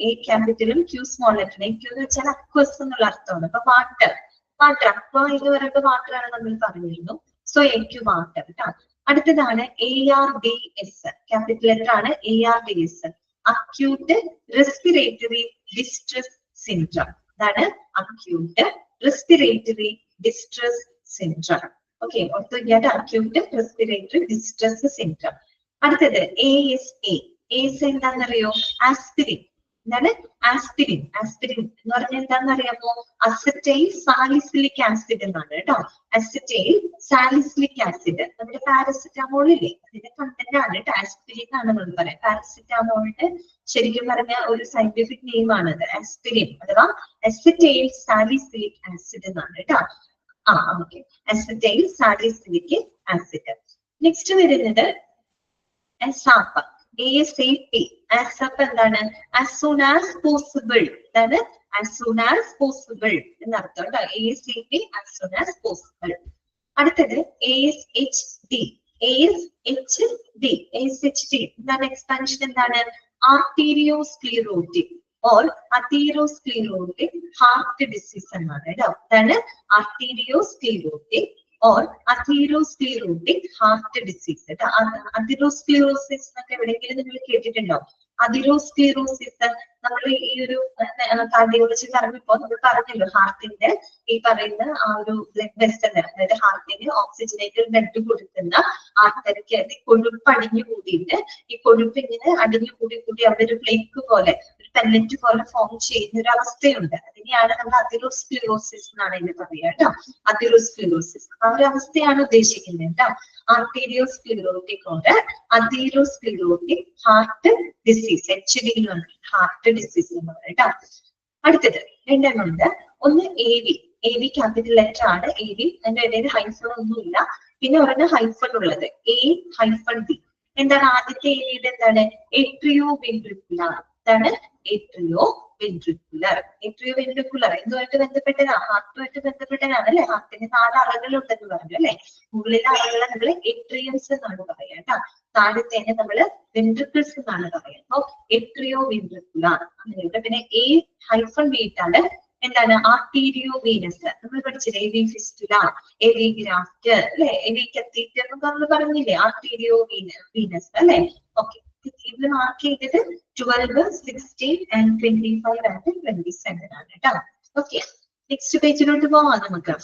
A ക്യാപിറ്റലും Q സ്മോൾ ലെറ്ററും. AQ എന്ന് വെച്ചാൽ അക്വസ് എന്നുള്ള അർത്ഥമാണ്. അപ്പൊ വാട്ടർ വാട്ടർ. അക്വ എന്ന് പറയുമ്പോൾ വാട്ടർ ആണ് നമ്മൾ പറഞ്ഞിരുന്നു. സോ എക്യു വാട്ടർ കേട്ടോ. അടുത്തതാണ് ARDS, ക്യാപിറ്റൽ ലെറ്റർ ആണ് ARDS, acute respiratory distress syndrome. അതാണ് acute respiratory distress syndrome. Okay, ഓർത്തോഗ്യാട്ട് അക്യൂട്ട് റെസ്പിറേറ്ററി ഡിസ്ട്രസ് സിൻഡ്രം. അടുത്തത് ASA. ASA എന്താണെന്നറിയോ? ആസ്പിരിൻ. എന്താണ് ആസ്പിരിൻ? ആസ്പിരിൻ എന്ന് പറഞ്ഞാൽ എന്താണെന്ന് അറിയാമോ? അസറ്റൈൽ സാലിസിലിക് ആസിഡ് എന്നാണ് കേട്ടോ. അസറ്റൈൽ സാലിസിലിക് ആസിഡ് നമ്മുടെ പാരസിറ്റാമോൾ ഇല്ലേ, അതിന്റെ കണ്ടന്റ് ആണ് കേട്ടോ. ആസ്പിരിൻ ആണ് നമ്മൾ പറയാം. പാരസിറ്റാമോളിന്റെ ശരിക്കും പറഞ്ഞ ഒരു സയന്റിഫിക് നെയിം ആണത്, ആസ്പിരിൻ അഥവാ അസറ്റൈൽ സാലിസിലിക് ആസിഡ് എന്നാണ് കേട്ടോ. Okay, acetyl salicylic acid. Next വരുന്നത് ASAP. ASAP. ASAP എന്താണ്? as soon as possible. അതായത് as soon as possible എന്നർത്ഥം കേട്ടോ. ASAP as soon as possible. അടുത്തത് ASHD. ASHD. ASHD എന്താണ്? എക്സ്പാൻഷൻ എന്താണ്? ആർട്ടീരിയോസ്ക്ലീറോട്ടിക് or atherosclerotic heart disease എന്നാണ് കേട്ടോ. അതാണ് ആർട്ടീരിയോസ്ക്ലീറോട്ടിക് or atherosclerotic heart disease. Atherosclerosis എന്നൊക്കെ എവിടെയെങ്കിലും നിങ്ങൾ കേട്ടിട്ടുണ്ടോ? അതിറോസ്ക്ലീറോസിസ് നമ്മൾ ഈ ഒരു കാർഡിയോളജി പറഞ്ഞപ്പോ നമ്മൾ പറഞ്ഞല്ലോ, ഹാർട്ടിന്റെ ഈ പറയുന്ന ആ ഒരു ബ്ലഡ് വെസൽ, അതായത് ഹാർട്ടിന് ഓക്സിജനേറ്റഡ് ബ്ലഡ് കൊടുക്കുന്ന ആൾക്കാർക്ക് കൊഴുപ്പ് അടിഞ്ഞു കൂടിയിട്ട് ഈ കൊഴുപ്പ് ഇങ്ങനെ അടിഞ്ഞു കൂടി അവിടെ ഒരു ഫ്ലേക്ക് പോലെ, ഒരു പെല്ലറ്റ് പോലെ ഫോം ചെയ്യുന്ന ഒരു അവസ്ഥയുണ്ട്. അതിനെയാണ് നമ്മൾ അതിറോസ്ക്ലീറോസിസ് എന്നാണ് ഇതിന് പറയുക കേട്ടോ. അതിറോസ്ക്ലീറോസിസ് ആ ഒരു അവസ്ഥയാണ് ഉദ്ദേശിക്കുന്നത് കേട്ടോ. ആർട്ടീരിയോസ്ക്ലീറോട്ടിക് or atherosclerotic heart disease, HD heart disease എന്ന് പറയും കേട്ടോ. അടുത്തത് രണ്ടെണ്ണമുണ്ട്. ഒന്ന് AV ക്യാപിറ്റൽ ലെറ്റർ ആണ്. AV അതിന്റെ ഇടയിൽ ഹൈഫൺ ഒന്നുമില്ല. പിന്നെ ഒരെണ്ണം ഹൈഫൺ ഉള്ളത് A-B. എന്താണ് ആദ്യത്തെ AVയുടെ എന്താണ്? Atrio ventricular. എന്താണ്? Atrio ventricular. ഏട്രിയോ വെൻട്രിക്കുലർ എന്തുമായിട്ട് ബന്ധപ്പെട്ടതാണ്? ഹാർട്ടുമായിട്ട് ബന്ധപ്പെട്ടതാണ് അല്ലെ. ഹാർട്ടിന് 4 അറകളുണ്ടെന്ന് പറഞ്ഞു അല്ലെ. മുകളിലെ അറകളെ നമ്മൾ ഏട്രിയംസ് എന്നാണ് പറയാ കേട്ടോ. താഴത്തേനെ നമ്മള് വെൻട്രിക്കിൾസ് എന്നാണ് പറയാം. അപ്പൊ ഏട്രിയോ വെൻട്രിക്കുലർ അങ്ങനെയുണ്ട്. പിന്നെ A-B ഇട്ടാണ് എന്താണ്? Arteriovenous. നമ്മൾ പഠിച്ചില്ലേ AV ഫിസ്റ്റുല, AV ഗ്രാഫ്റ്റ് അല്ലെ, AV കത്തീറ്റർ എന്നൊക്കെ നമ്മൾ പറഞ്ഞില്ലേ. ആർട്ടീരിയോ വീനസ് അല്ലെ. ഓക്കെ, ഇതിൽ മാർക്ക് ചെയ്തത് 12, 16 and 25 and 27 ആണ് കേട്ടോ. ഓക്കെ, നെക്സ്റ്റ് പേജിലോട്ട് പോവാം നമുക്ക്.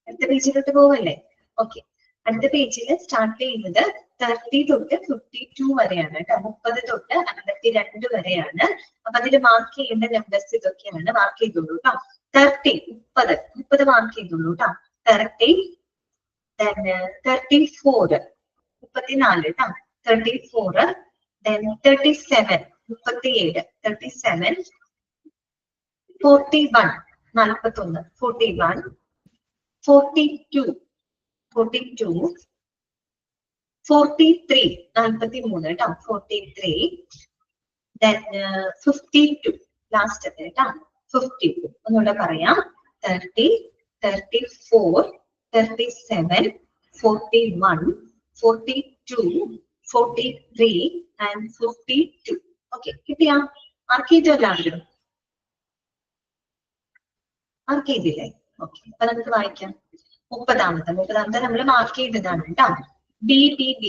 അടുത്ത പേജിലോട്ട് പോവല്ലേ? ഓക്കെ, അടുത്ത പേജിൽ സ്റ്റാർട്ട് ചെയ്യുന്നത് 30 തൊട്ട് 52 വരെയാണ് കേട്ടോ. 30 തൊട്ട് 52 വരെയാണ്. അപ്പൊ അതിൽ മാർക്ക് ചെയ്യേണ്ട നമ്പേഴ്സ് ഇതൊക്കെയാണ്. മാർക്ക് ചെയ്തോളൂ കേട്ടോ. 30 മാർക്ക് ചെയ്തോളൂ കേട്ടോ. 30, then 34 34 കേട്ടോ. 34, then 37 37, 37, 41 41, 41, 42 42, 43 43 കേട്ടോ. 43, then 52 ലാസ്റ്റ് കേട്ടോ. 52 ഒന്നുകൂടെ പറയാം. 30, 34, 37, 41, 42, 43 and 52. ഓക്കെ, കിട്ടിയാ? മാർക്ക് ചെയ്തോ എല്ലാവരും? മാർക്ക് ചെയ്തില്ലേ? ഓക്കെ, അപ്പൊ നമുക്ക് വായിക്കാം. 30ാമത്തെ നമ്മൾ മാർക്ക് ചെയ്തതാണ് കേട്ടോ. BBB.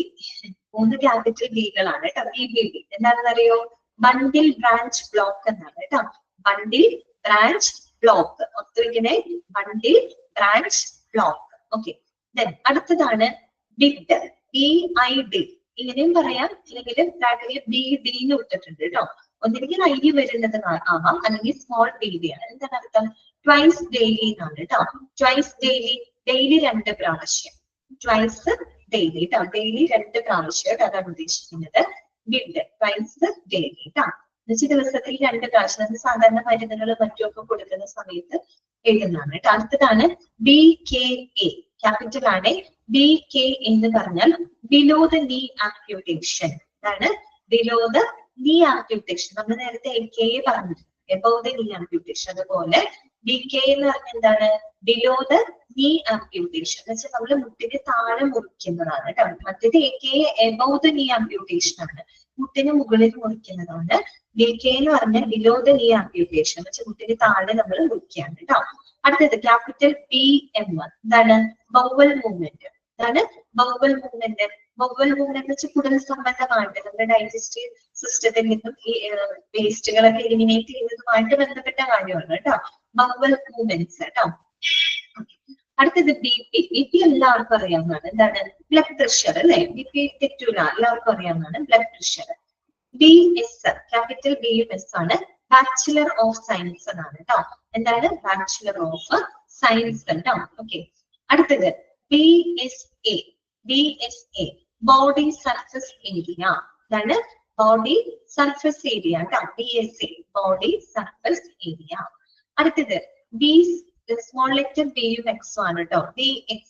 3 ക്യാപിറ്റൽ ബികളാണ് കേട്ടോ. BBB എന്താണെന്ന് അറിയോ? ബണ്ടിൽ ബ്രാഞ്ച് ബ്ലോക്ക് എന്നാണ് കേട്ടോ. ബണ്ടിൽ ബ്രാഞ്ച് ബ്ലോക്ക്. ഒത്തിരിക്കണേ, ബണ്ടിൽ ബ്രാഞ്ച് ബ്ലോക്ക്. ഓക്കെ, അടുത്തതാണ് BID. EID ഇങ്ങനെയും പറയാം, അല്ലെങ്കിൽ ബ്രാക്കറ്റിൽ BD എന്ന് വിട്ടിട്ടുണ്ട് കേട്ടോ. ഒന്നില്ലെങ്കിൽ I വരുന്നത് ആവാം, അല്ലെങ്കിൽ സ്മോൾ BD ആണ്. എന്താണ് അർത്ഥം? ട്വൈസ് ഡെയിലി എന്നാണ് കേട്ടോ. ട്വൈസ് ഡെയിലി, ഡെയിലി 2 പ്രാവശ്യം. ട്വൈസ് ഡെയിലി കേട്ടോ. ഡെയിലി 2 പ്രാവശ്യം അതാണ് ഉദ്ദേശിക്കുന്നത്. BID ട്വൈസ് ഡെയിലി കേട്ടോ. എന്നുവെച്ചാൽ ദിവസത്തിൽ 2 പ്രാവശ്യം. അത് സാധാരണ മരുന്നുകൾ മറ്റുമൊക്കെ കൊടുക്കുന്ന സമയത്ത് എഴുതുന്നതാണ് കേട്ടോ. അടുത്തതാണ് BKA. ക്യാപിറ്റൽ ആണ്. BK എന്ന് പറഞ്ഞാൽ ബിലോ ദ നീ ആംപ്യൂട്ടേഷൻ. അതാണ് ബിലോ ദ നീ ആംപ്യൂട്ടേഷൻ. നമ്മൾ നേരത്തെ AK പറഞ്ഞിട്ടുണ്ട്, എബോവ് ദ നീ ആംപ്യൂട്ടേഷൻ. അതുപോലെ BK എന്ന് പറഞ്ഞാൽ എന്താണ്? ബിലോ ദ നീ ആംപ്യൂട്ടേഷൻ എന്ന് വെച്ചാൽ നമ്മൾ മുട്ടിന് താഴെ മുറിക്കുന്നതാണ് കേട്ടോ. മറ്റേത് AK എബോവ് ദ നീ ആംപ്യൂട്ടേഷൻ ആണ്, മുട്ടിന് മുകളിൽ മുറിക്കുന്നതാണ്. BK എന്ന് പറഞ്ഞാൽ ബിലോ ദ നീ ആംപ്യൂട്ടേഷൻ എന്ന് വെച്ചാൽ മുട്ടിന് താഴെ നമ്മൾ മുറിക്കുകയാണ് കേട്ടോ. അടുത്തത് ക്യാപിറ്റൽ BM എന്താണ്? Bowel movement. എന്താണ് ബൗവൽ മൂവ്മെന്റ്? ബൗവൽ മൂവ്മെന്റ് എന്ന് വെച്ചാൽ കുടൽ സംബന്ധമായിട്ട് നമ്മുടെ ഡൈജസ്റ്റീവ് സിസ്റ്റത്തിൽ നിന്നും ഈ വേസ്റ്റുകളൊക്കെ എലിമിനേറ്റ് ചെയ്യുന്നതുമായിട്ട് ബന്ധപ്പെട്ട കാര്യമാണ് കേട്ടോ, ബൗവൽ മൂവ്മെന്റ്സ് കേട്ടോ. അടുത്തത് BP എല്ലാവർക്കും അറിയാവുന്നതാണ്. എന്താണ്? ബ്ലഡ് പ്രഷർ അല്ലെ? BP തെറ്റൂല, എല്ലാവർക്കും അറിയാവുന്നതാണ് blood pressure. BS capital BS ആണ്, ബാച്ചുലർ ഓഫ് സയൻസ് എന്നാണ് കേട്ടോ. എന്താണ്? ബാച്ചുലർ ഓഫ് സയൻസ് കേട്ടോ. ഓക്കെ. അടുത്തത് BSA ബോഡി സർഫസ് ഏരിയ. എന്താണ്? ബോഡി സർഫസ് ഏരിയ കേട്ടോ. BSA body surface area. അടുത്തത് സ്മോൾ ലെറ്റർ ബിയും എക്സും ആണ് കേട്ടോ. BX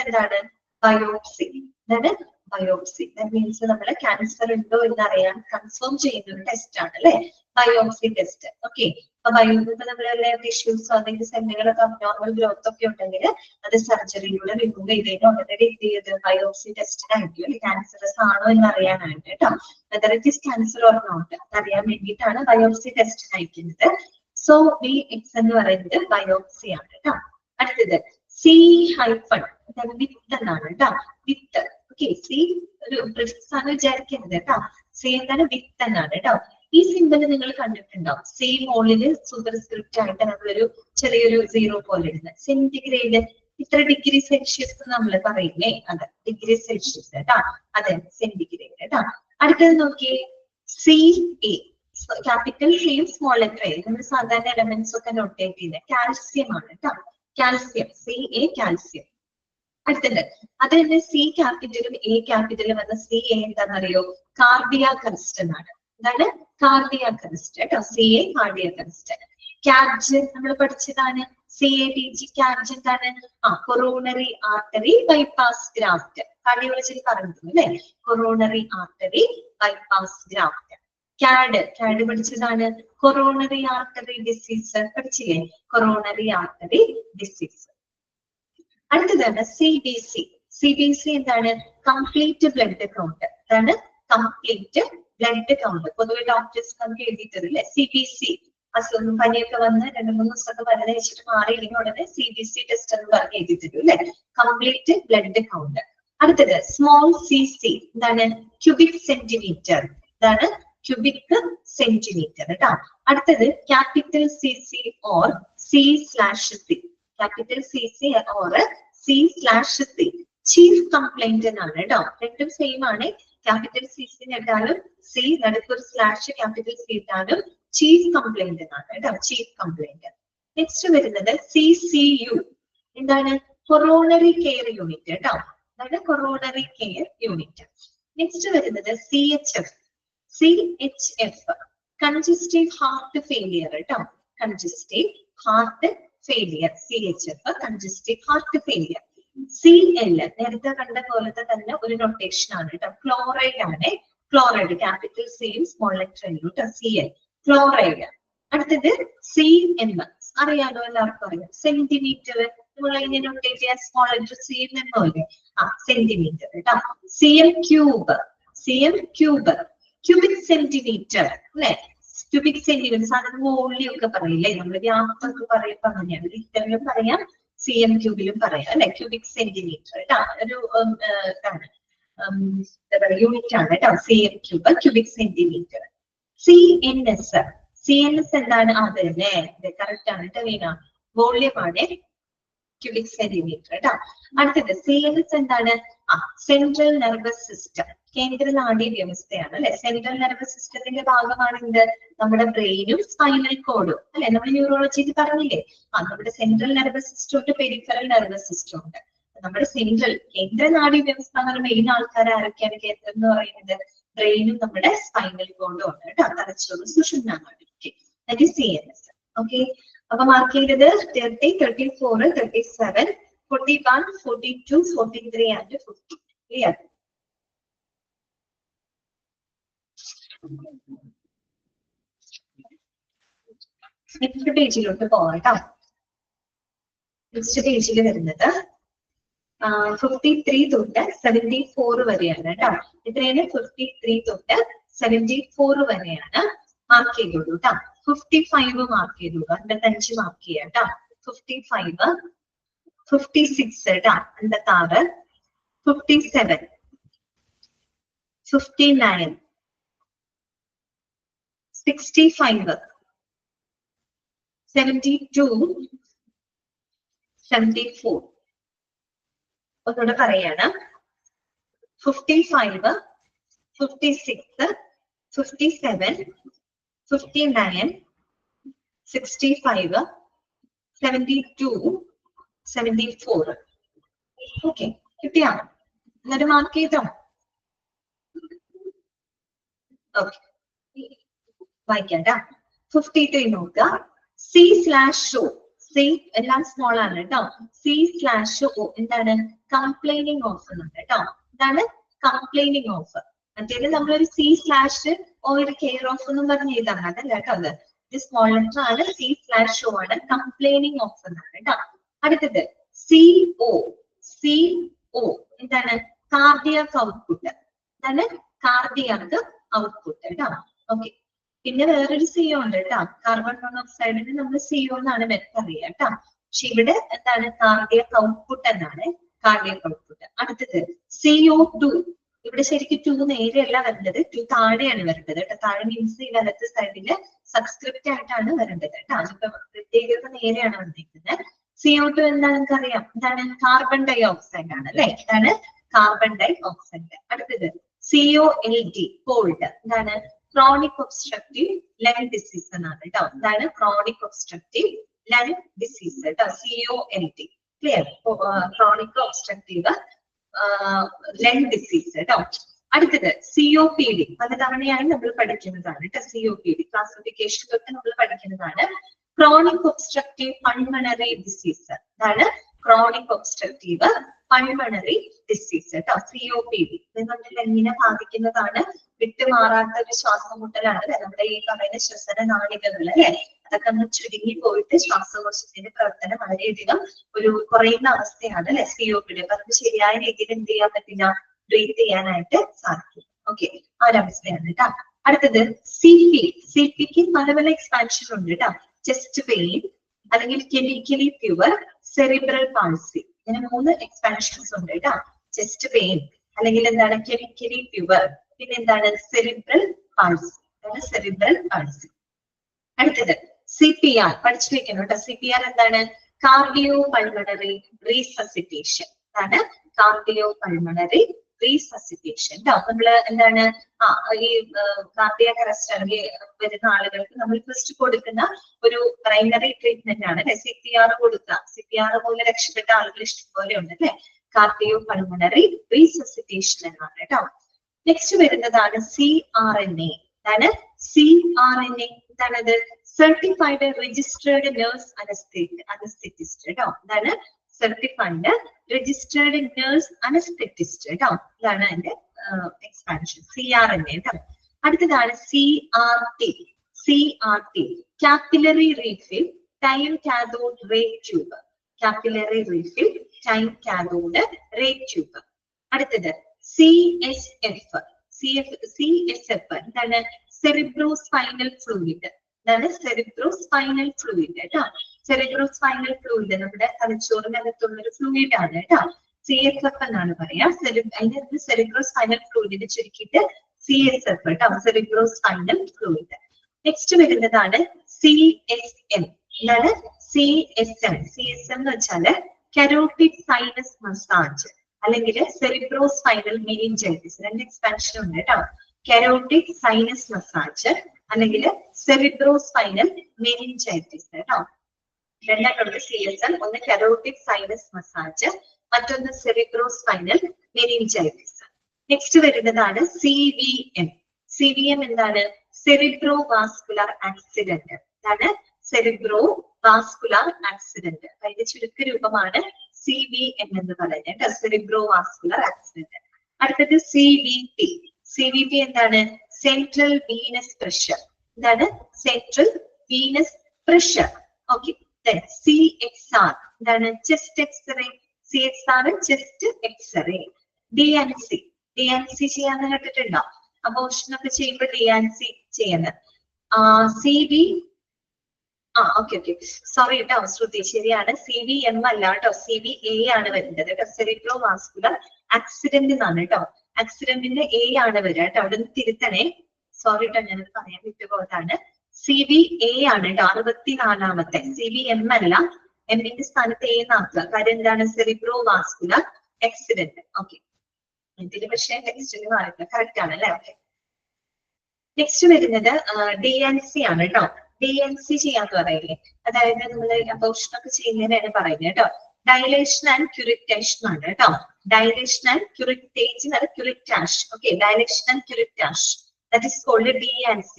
എന്താണ്? ബയോപ്സി. എന്താണ്? ബയോപ്സി. ദാറ്റ് മീൻസ് നമ്മൾ ക്യാൻസർ ഉണ്ടോ എന്ന് അറിയാൻ കൺഫേം ചെയ്യുന്ന ഒരു ടെസ്റ്റ് ആണ് അല്ലെ, ബയോപ്സി ടെസ്റ്റ്. ഓക്കെ. അപ്പൊ നമ്മളെ ടിഷ്യൂസോ അല്ലെങ്കിൽ സെല്ലുകളൊക്കെ അബ്നോർമൽ ഗ്രോത്ത് ഒക്കെ ഉണ്ടെങ്കിൽ അത് സർജറിയിലൂടെ റിമൂവ് ചെയ്തതിന് ഓൾറെഡി എന്ത് ചെയ്ത് ബയോപ്സി ടെസ്റ്റിനായിരിക്കും അല്ലെ, ക്യാൻസറസ് ആണോ എന്ന് അറിയാനായിട്ട് കേട്ടോ. Whether it is cancer or not അതറിയാൻ വേണ്ടിയിട്ടാണ് ബയോപ്സി ടെസ്റ്റ് അയക്കുന്നത്. സോ BX എന്ന് പറയുന്നത് ബയോപ്സി ആണ് കേട്ടോ. അടുത്തത് C- വിത്ത് എന്നാണ് കേട്ടോ. വിത്ത്. ഓക്കെ. C ഒരു പ്രിഫിക്സ് ആണ് വിചാരിക്കരുത് കേട്ടോ. C എന്താണ്? വിത്ത് എന്നാണ് കേട്ടോ. ഈ സിമ്പിൾ നിങ്ങൾ കണ്ടിട്ടുണ്ടാവും. C മോളില് സൂപ്പർസ്ക്രിപ്റ്റ് ആയിട്ട് നമ്മളൊരു ചെറിയൊരു 0 പോലെ ഇടുന്നത്. സെന്റിഗ്രേഡ് ഇത്ര ഡിഗ്രി സെൽഷ്യസ് നമ്മൾ പറയില്ലേ, അതെ ഡിഗ്രി സെൽഷ്യസ് കേട്ടോ, അതെ സെന്റിഗ്രേഡ് കേട്ടോ. അടുത്തത് നോക്കിയേ, CA ക്യാപിറ്റൽ സിയും സ്മോൾ ലെറ്റർ എ. നമ്മൾ സാധാരണ എലമെന്റ്സ് ഒക്കെ നോട്ടേറ്റ് ചെയ്യുന്നത് കാൽസ്യം ആണ് കേട്ടോ. കാൽസ്യം. CA calcium. അടുത്തത് അത് തന്നെ C ക്യാപിറ്റലും A ക്യാപിറ്റലും വന്ന CA എന്താണെന്നറിയോ? കാർഡിയാക് അറസ്റ്റ് എന്നാണ്. എന്താണ്? കാർഡിയാക് അറസ്റ്റ് കേട്ടോ. CA cardiac arrest. CABG നമ്മൾ പഠിച്ചതാണ്. CABG CABG എന്താണ്? Coronary artery bypass graft. കാർഡിയോളജിയിൽ പറഞ്ഞിരുന്നു അല്ലെ, coronary artery bypass graft. CAD പഠിച്ചതാണ്. കൊറോണറി ആർട്ടറി ഡിസീസ് പഠിച്ചില്ലേ, കൊറോണറി ആർട്ടറി ഡിസീസ്. അടുത്തതാണ് CBC എന്താണ്? Complete blood count. എന്താണ്? Complete blood count. പൊതുവെ ഡോക്ടേഴ്സ് നമുക്ക് എഴുതിയിട്ടില്ലേ CBC. അസുഖം പനിയൊക്കെ വന്ന് 2-3 ദിവസമൊക്കെ മരുന്ന് കഴിച്ചിട്ട് മാറിയില്ലെങ്കിൽ ഉടനെ CBC ടെസ്റ്റ് എന്ന് പറഞ്ഞ് എഴുതിയിട്ടു അല്ലെ, കംപ്ലീറ്റ് ബ്ലഡ് കൗണ്ട്. അടുത്തത് സ്മോൾ cc എന്താണ്? Cubic centimetre. എന്താണ്? ക്യൂബിക് സെന്റിമീറ്റർ കേട്ടോ. അടുത്തത് capital CC or C/C. Capital CC or C/C. Chief complaint എന്നാണ് കേട്ടോ. രണ്ടും സെയിം ആണ്. ക്യാപിറ്റൽ CC ഇട്ടാലും C നടുക്കൊരു സ്ലാഷ് ക്യാപിറ്റൽ C ഇട്ടാലും ചീഫ് കംപ്ലൈന്റ് എന്നാണ് കേട്ടോ, ചീഫ് കംപ്ലൈന്റ്. നെക്സ്റ്റ് വരുന്നത് CCU എന്താണ്? കൊറോണറി കെയർ യൂണിറ്റ് കേട്ടോ. അതാണ് കൊറോണറി കെയർ യൂണിറ്റ്. നെക്സ്റ്റ് വരുന്നത് CHF കൺജസ്റ്റീവ് ഹാർട്ട് ഫെയിലിയർ കേട്ടോ. Congestive heart failure. CHF congestive heart failure. CL നേരത്തെ കണ്ട പോലത്തെ തന്നെ ഒരു നൊട്ടേഷൻ ആണ് കേട്ടോ. ക്ലോറൈഡ് ആണ്. ക്ലോറൈഡ് ക്യാപിറ്റൽ സിയും സ്മോൾ ലെറ്റർ എല്ലും കേട്ടോ. CL chloride. അടുത്തത് CM അറിയാലോ, എല്ലാവർക്കും അറിയാം. സെന്റിമീറ്റർ. നമ്മൾ ഇങ്ങനെ നൊട്ടേറ്റ് ചെയ്യാൻ സ്മോൾ ലെറ്റർ C എന്നല്ലേ, സെന്റിമീറ്റർ കേട്ടോ. CM cube. ക്യൂബിക് സെന്റിമീറ്റർ അല്ലെ. ക്യൂബിക് സെന്റിമീറ്റർ സാധാരണ വോളിയം ഒക്കെ പറയില്ലേ, നമ്മൾ വ്യാപ്തം ഒക്കെ പറയുമ്പോ അങ്ങനെയാണ്. ലിറ്ററിലും പറയാം, CM ക്യൂബിലും പറയാം അല്ലെ. ക്യൂബിക് സെന്റിമീറ്റർ കേട്ടോ. ഒരു യൂണിറ്റ് ആണ് കേട്ടോ. CM cube cubic centimetre. CNS എന്താണ്? അതല്ലേ, കറക്റ്റ് ആണ് കേട്ടോ വീണ. വോളിയം ആണ്, ക്യൂബിക് സെന്റിമീറ്റർ കേട്ടോ. അടുത്തത് CNS എന്താണ്? Central nervous system. കേന്ദ്ര നാഡീ വ്യവസ്ഥയാണ് അല്ലെ. സെൻട്രൽ നെർവസ് സിസ്റ്റത്തിന്റെ ഭാഗമാണ് എന്ത്? നമ്മുടെ ബ്രെയിനും സ്പൈനൽ കോഡും അല്ലെ. നമ്മൾ ന്യൂറോളജിയിൽ പറഞ്ഞില്ലേ, നമ്മുടെ സെൻട്രൽ നെർവസ് സിസ്റ്റം ഉണ്ട്, പെരിഫറൽ നെർവസ് സിസ്റ്റം ഉണ്ട്. നമ്മുടെ സെൻട്രൽ കേന്ദ്ര നാഡീ വ്യവസ്ഥ എന്ന് പറയുന്ന മെയിൻ ആൾക്കാർ ആരൊക്കെയാണ് കേന്ദ്രം എന്ന് പറയുന്നത്? ബ്രെയിനും നമ്മുടെ സ്പൈനൽ കോഡും ഉണ്ട് കേട്ടോ. തലച്ചോറും സുഷുമ്നാനാഡി. That is CNS. ഓക്കെ. അപ്പൊ മാർക്ക് ചെയ്തത് 30, 34, 37, 41, 42, 43 ആൻഡ് 50. ക്ലിയർ? നെക്സ്റ്റ് പേജിലോട്ട് പോവാം കേട്ടോ. നെക്സ്റ്റ് പേജിൽ വരുന്നത് 53 തൊട്ട് 74 വരെയാണ് കേട്ടോ. ഇത്രയാണ് 53 തൊട്ട് 74 വരെയാണ്. മാർക്ക് ചെയ്തോളൂ കേട്ടോ. 55 മാർക്ക് ചെയ്തോളൂ. 55 മാർക്ക് ചെയ്യാം കേട്ടോ. 55, 56 കേട്ടാ 56, 57, 59, 65, 72, 74. ഒന്നുകൂടെ പറയാണ് 55, 56, 57, 59, 65, 72, 74. ഓക്കെ, കിട്ടിയാ? എന്നിട്ട് മാർക്ക് ചെയ്തോ? ഓക്കെ, വായിക്കാം. 52 നോക്കുക. C/O, C എല്ലാം സ്മോൾ ആണ് കേട്ടോ. C/O എന്താണ്? കംപ്ലൈനിങ് ഓഫ് എന്നാണ് കേട്ടോ. ഇതാണ് കംപ്ലൈനിങ് ഓഫ്. മറ്റേത് നമ്മളൊരു C/O ഒരു കെയർ ഓഫ് എന്നും പറഞ്ഞ് എഴുതാം. അതല്ല കേട്ടോ, അത് ഇത് സ്മോൾ ലെറ്റർ ആണ്. C/O ആണ് കംപ്ലൈനിങ് ഓഫ് എന്നാണ് കേട്ടോ. അടുത്തത് CO, CO എന്താണ്? Cardiac output. എന്താണ്? കാർഡിയാക് ഔട്ട്പുട്ട് കേട്ടോ. ഓക്കെ, പിന്നെ വേറൊരു CO ഉണ്ട് കേട്ടോ. കാർബൺ മോണോക്സൈഡിന് നമ്മൾ CO എന്നാണ് അറിയാം കേട്ടോ. പക്ഷെ ഇവിടെ എന്താണ്? കാർഡിയാക് ഔട്ട്പുട്ട് എന്നാണ്. Cardiac output. അടുത്തത് CO2. ഇവിടെ ശരിക്കും 2 നേരെയല്ല വരേണ്ടത്, 2 താഴെയാണ് വരേണ്ടത് കേട്ടോ. താഴെ മീൻസ് ഈ വലത്ത് സൈഡില് സബ്സ്ക്രിപ്റ്റ് ആയിട്ടാണ് വരേണ്ടത് കേട്ടോ. അതിപ്പോ പ്രത്യേകത നേരെയാണ് വന്നിരിക്കുന്നത്. CO2 എന്താ നമുക്കറിയാം? എന്താണ്? കാർബൺ ഡൈ ഓക്സൈഡ് ആണ് അല്ലെ? ഇതാണ് കാർബൺ ഡൈ ഓക്സൈഡ്. അടുത്തത് COLD, കോൾഡ്. എന്താണ്? ക്രോണിക് ഒബ്സ്ട്രക്റ്റീവ് ലങ് ഡിസീസ് എന്നാണ് കേട്ടോ. എന്താണ്? ക്രോണിക് ഒബ്സ്ട്രക്റ്റീവ് ലങ് ഡിസീസ് കേട്ടോ. COLD, clear? Chronic obstructive lung disease കേട്ടോ. അടുത്തത് COPD, പലതവണയായി നമ്മൾ പഠിക്കുന്നതാണ് കേട്ടോ. COPD ക്ലാസിഫിക്കേഷനിലൊക്കെ നമ്മൾ പഠിക്കുന്നതാണ്. Chronic obstructive pulmonary disease. അതാണ് ക്രോണിക് ഒബ്സ്ട്രക്റ്റീവ് പൾമണറി ഡിസീസ് കേട്ടോ. COPD നമ്മുടെ ലങ്ങിനെ ബാധിക്കുന്നതാണ്. വിട്ടുമാറാത്ത ഒരു ശ്വാസമുട്ടലാണ് അല്ലെ. നമ്മുടെ ഈ പറയുന്ന ശ്വസന നാളികകൾ അല്ലെ, അതൊക്കെ ഒന്ന് ചുരുങ്ങി പോയിട്ട് ശ്വാസകോശത്തിന്റെ പ്രവർത്തനം വളരെയധികം ഒരു കുറയുന്ന അവസ്ഥയാണ് അല്ലെ COPD. അപ്പൊ അത് ശരിയായ രീതിയിൽ എന്ത് ചെയ്യാൻ പറ്റില്ല? ബ്രീത്ത് ചെയ്യാനായിട്ട് സാധിക്കും. ഓക്കെ, ആ ഒരു അവസ്ഥയാണ് കേട്ടോ. അടുത്തത് CPക്ക് പല പല എക്സ്പാൻഷൻ ഉണ്ട് കേട്ടോ. ചെസ്റ്റ് പെയിൻ, അല്ലെങ്കിൽ കെമിക്കലി പ്യുവർ, സെറിബ്രൽ പാൾസി, ഇങ്ങനെ 3 എക്സ്പാൻഷൻസ് ഉണ്ട് കേട്ടോ. ചെസ്റ്റ് പെയിൻ, അല്ലെങ്കിൽ എന്താണ്? കെമിക്കലി പ്യുവർ, പിന്നെ എന്താണ്? Cerebral palsy. Cerebral palsy. അടുത്തത് CPR, പഠിച്ചു വെക്കണം കേട്ടോ. CPR എന്താണ്? Cardio pulmonary resuscitation. അതാണ് കാർഡിയോ പൾമണറി റീസസിറ്റേഷൻ കേട്ടോ. നമ്മള് എന്താണ്? ഈ കാർഡിയാക് അറസ്റ്റ് അല്ലെങ്കിൽ വരുന്ന ആളുകൾക്ക് നമ്മൾ ഫസ്റ്റ് കൊടുക്കുന്ന ഒരു പ്രൈമറി ട്രീറ്റ്മെന്റ് ആണ് അല്ലെ CPR കൊടുക്കുക. CPR പോലെ രക്ഷപ്പെട്ട ആളുകൾ ഇഷ്ടംപോലെ ഉണ്ട് അല്ലെ. കാർഡിയോ പൾമണറി റീസസിറ്റേഷൻ എന്നാണ് കേട്ടോ. നെക്സ്റ്റ് വരുന്നതാണ് CRNA. അതാണ് CRNA. എന്താണത്? സർട്ടിഫൈഡ് രജിസ്റ്റേർഡ് നേഴ്സ് അനസ്തെറ്റിസ്റ്റ് കേട്ടോ. ഇതാണ് സർട്ടിഫൈഡ് രജിസ്റ്റേർഡ് നേഴ്സ് അനസ്തെറ്റിസ്റ്റ് കേട്ടോ. ഇതാണ് അതിന്റെ എക്സ്പാൻഷൻ. CRNA കേട്ടോ. അടുത്തതാണ് CRT, capillary refill time cathode ray tube. Capillary refill time cathode ray tube. അടുത്തത് CSF, എന്താണ്? Cerebrospinal fluid. ഇതാണ് സെറിബ്രോസ്പൈനൽ ഫ്ലൂയിഡ് കേട്ടോ. സെറിബ്രോസ്പൈനൽ ഫ്ലൂയിഡ് നമ്മുടെ തലച്ചോറിനകത്തുള്ള ഒരു ഫ്ലൂയിഡ് ആണ് കേട്ടോ. CSF എന്നാണ് പറയാ. അതിനകത്ത് സെറിബ്രോസ്പൈനൽ ഫ്ലൂയിഡിനെ ചുരുക്കിയിട്ട് CSF കേട്ടോ. Cerebrospinal fluid. നെക്സ്റ്റ് വരുന്നതാണ് CSM. എന്താണ്? CSM എന്ന് വെച്ചാല് കരോട്ടിഡ് സൈനസ് മസാജ്, അല്ലെങ്കിൽ സെറിബ്രോസ്പൈനൽ മെനിഞ്ചൈറ്റിസ്. 2 എക്സ്പാൻഷൻ ഉണ്ട് കേട്ടോ. കരോട്ടിഡ് സൈനസ് മസാജ് അല്ലെങ്കിൽ സെറിബ്രോസ്പൈനൽ മെനിഞ്ചൈറ്റിസ് കേട്ടോ. 2 CSM. ഒന്ന് കരോട്ടിഡ് സൈനസ് മസാജ്, മറ്റൊന്ന് സെറിബ്രോസ്പൈനൽ മെനിഞ്ചൈറ്റിസ്. നെക്സ്റ്റ് വരുന്നതാണ് CVM. എന്താണ്? Cerebro vascular accident. അതാണ് സെറിബ്രോ വാസ്കുലർ ആക്സിഡന്റ്. അതിന്റെ ചുരുക്ക രൂപമാണ് CVM എന്ന് പറയുന്നത്. Cerebro vascular accident. അടുത്തത് CVP എന്താണ്? Central venous pressure. എന്താണ്? Central venous pressure. Okay. CXR എന്താണ്? Chest X-ray. CXR chest X-ray. DNC ചെയ്യാന്ന് കേട്ടിട്ടുണ്ടോ? അബോർഷൻ ഒക്കെ ചെയ്യുമ്പോൾ DNC ചെയ്യുന്നത്. ഓക്കെ ഓക്കെ, സോറി കേട്ടോ ശ്രുതി, ശരിയാണ്. CVM അല്ല കേട്ടോ, CVA ആണ് വരുന്നത് കേട്ടോ. സെറിബ്രോ വാസ്കുലർ ആക്സിഡന്റ് എന്നാണ് കേട്ടോ. ആക്സിഡന്റിന്റെ A ആണ് വരിക കേട്ടോ. അവിടെ നിന്ന് തിരുത്തണേ, സോറി കേട്ടോ, ഞാനത് പറയാൻ വിട്ടുപോയതാണ്. CVA ആണ് കേട്ടോ, 64ാമത്തെ. CVM അല്ല, എമ്മിന്റെ സ്ഥാനത്ത് A എന്നാക്കുക. കാര്യം എന്താണ്? Cerebro vascular accident. ഓക്കെ, ഇതിന് പക്ഷേ ടെക്സ്റ്റിൽ മാറില്ല, കറക്റ്റ് ആണ് അല്ലെ? ഓക്കെ, നെക്സ്റ്റ് വരുന്നത് DNC ആണ് കേട്ടോ. DNC ചെയ്യാന്ന് പറയില്ലേ, അതായത് നമ്മൾ അബോർഷൻ ഒക്കെ ചെയ്യുന്നതിനാണ് പറയുന്നത് കേട്ടോ. ഡയലേഷൻ ആൻഡ് ക്യൂരിറ്റേഷൻ ആണ് കേട്ടോ. ഡയലേഷൻ ആൻഡ് ക്യൂരിറ്റേജ് അത് curettage. Okay, dilation and curettage, that is called DNC.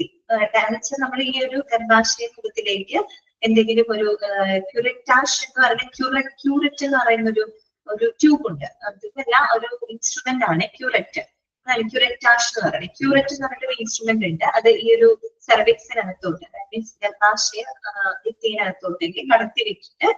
നമ്മൾ ഈ ഒരു ഗർഭാശയ മുഖത്തിലേക്ക് എന്തെങ്കിലും ഒരു ക്യൂരിറ്റാഷ് എന്ന് പറയുന്ന ക്യൂറിറ്റ് എന്ന് പറയുന്ന ഒരു ട്യൂബ് ഉണ്ട്. അതല്ല, ഒരു ഇൻസ്ട്രുമെന്റ് ആണ് ക്യൂററ്റ്. ക്യൂററ്റാഷ് എന്ന് പറയുന്നത്. ക്യൂററ്റ് എന്ന് പറഞ്ഞിട്ട് ഒരു ഇൻസ്ട്രുമെന്റ് ഉണ്ട്. അത് ഈ ഒരു സെർവിക്സിനകത്തോട്ട്, മീൻസ് ഗർഭാശയ ഭിത്തിയിനകത്തോട്ടേക്ക് കടത്തി വെച്ചിട്ട്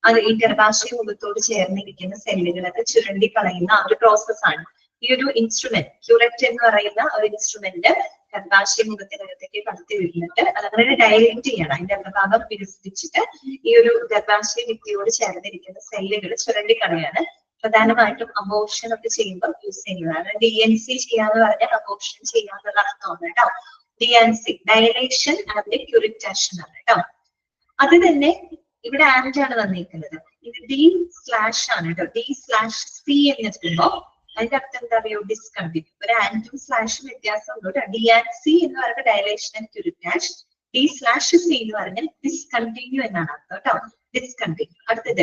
അത് ഈ ഗർഭാശയ മുഖത്തോട് ചേർന്നിരിക്കുന്ന സെല്ലുകളൊക്കെ ചുരണ്ടി കളയുന്ന ഒരു പ്രോസസ്സാണ് ഈ ഒരു ഇൻസ്ട്രുമെന്റ്. ക്യൂററ്റ് എന്ന് പറയുന്ന ഒരു ഇൻസ്ട്രുമെന്റ് ഗർഭാശയ മുഖത്തിനകത്തേക്ക് കടത്തി വിട്ടിട്ട് അതങ്ങനെ ഡയലേറ്റ് ചെയ്യണം. അതിന്റെ അഗ്രഭാഗം വികസിപ്പിച്ചിട്ട് ഈ ഒരു ഗർഭാശയ ഭിത്തിയോട് ചേർന്നിരിക്കുന്ന സെല്ലുകൾ ചുരണ്ടി കളയാണ്. പ്രധാനമായിട്ടും അബോർഷൻ ഒക്കെ ചെയ്യുമ്പോൾ യൂസ് ചെയ്യുന്നതാണ്. DNC ചെയ്യാന്ന് പറഞ്ഞാൽ അബോർഷൻ ചെയ്യാന്നുള്ള അർത്ഥമാണ് കേട്ടോ. DNC ഡയലേഷൻ ആൻഡ് ക്യൂരിറ്റേഷൻ ആണ് കേട്ടോ. അത് തന്നെ ഇവിടെ ആൻഡ് ആണ് വന്നിരിക്കുന്നത്. ഇത് D/ ആണ് കേട്ടോ. D/C എന്ന് വെക്കുമ്പോ അതിന്റെ അർത്ഥം എന്താ പറയുക? ഡിസ്കണ്ടിന്യൂ. ഒരു ആൻഡും സ്ലാഷും വ്യത്യാസം ഉണ്ട് കേട്ടോ. DNC എന്ന് പറയുന്നത് ഡയലേഷൻ ആൻഡ് ക്യൂരിറ്റാഷ്. D/C എന്ന് പറഞ്ഞാൽ ഡിസ്കണ്ടിന്യൂ എന്നാണ് അർത്ഥം കേട്ടോ. ഡിസ്കണ്ടിന്യൂ. അടുത്തത്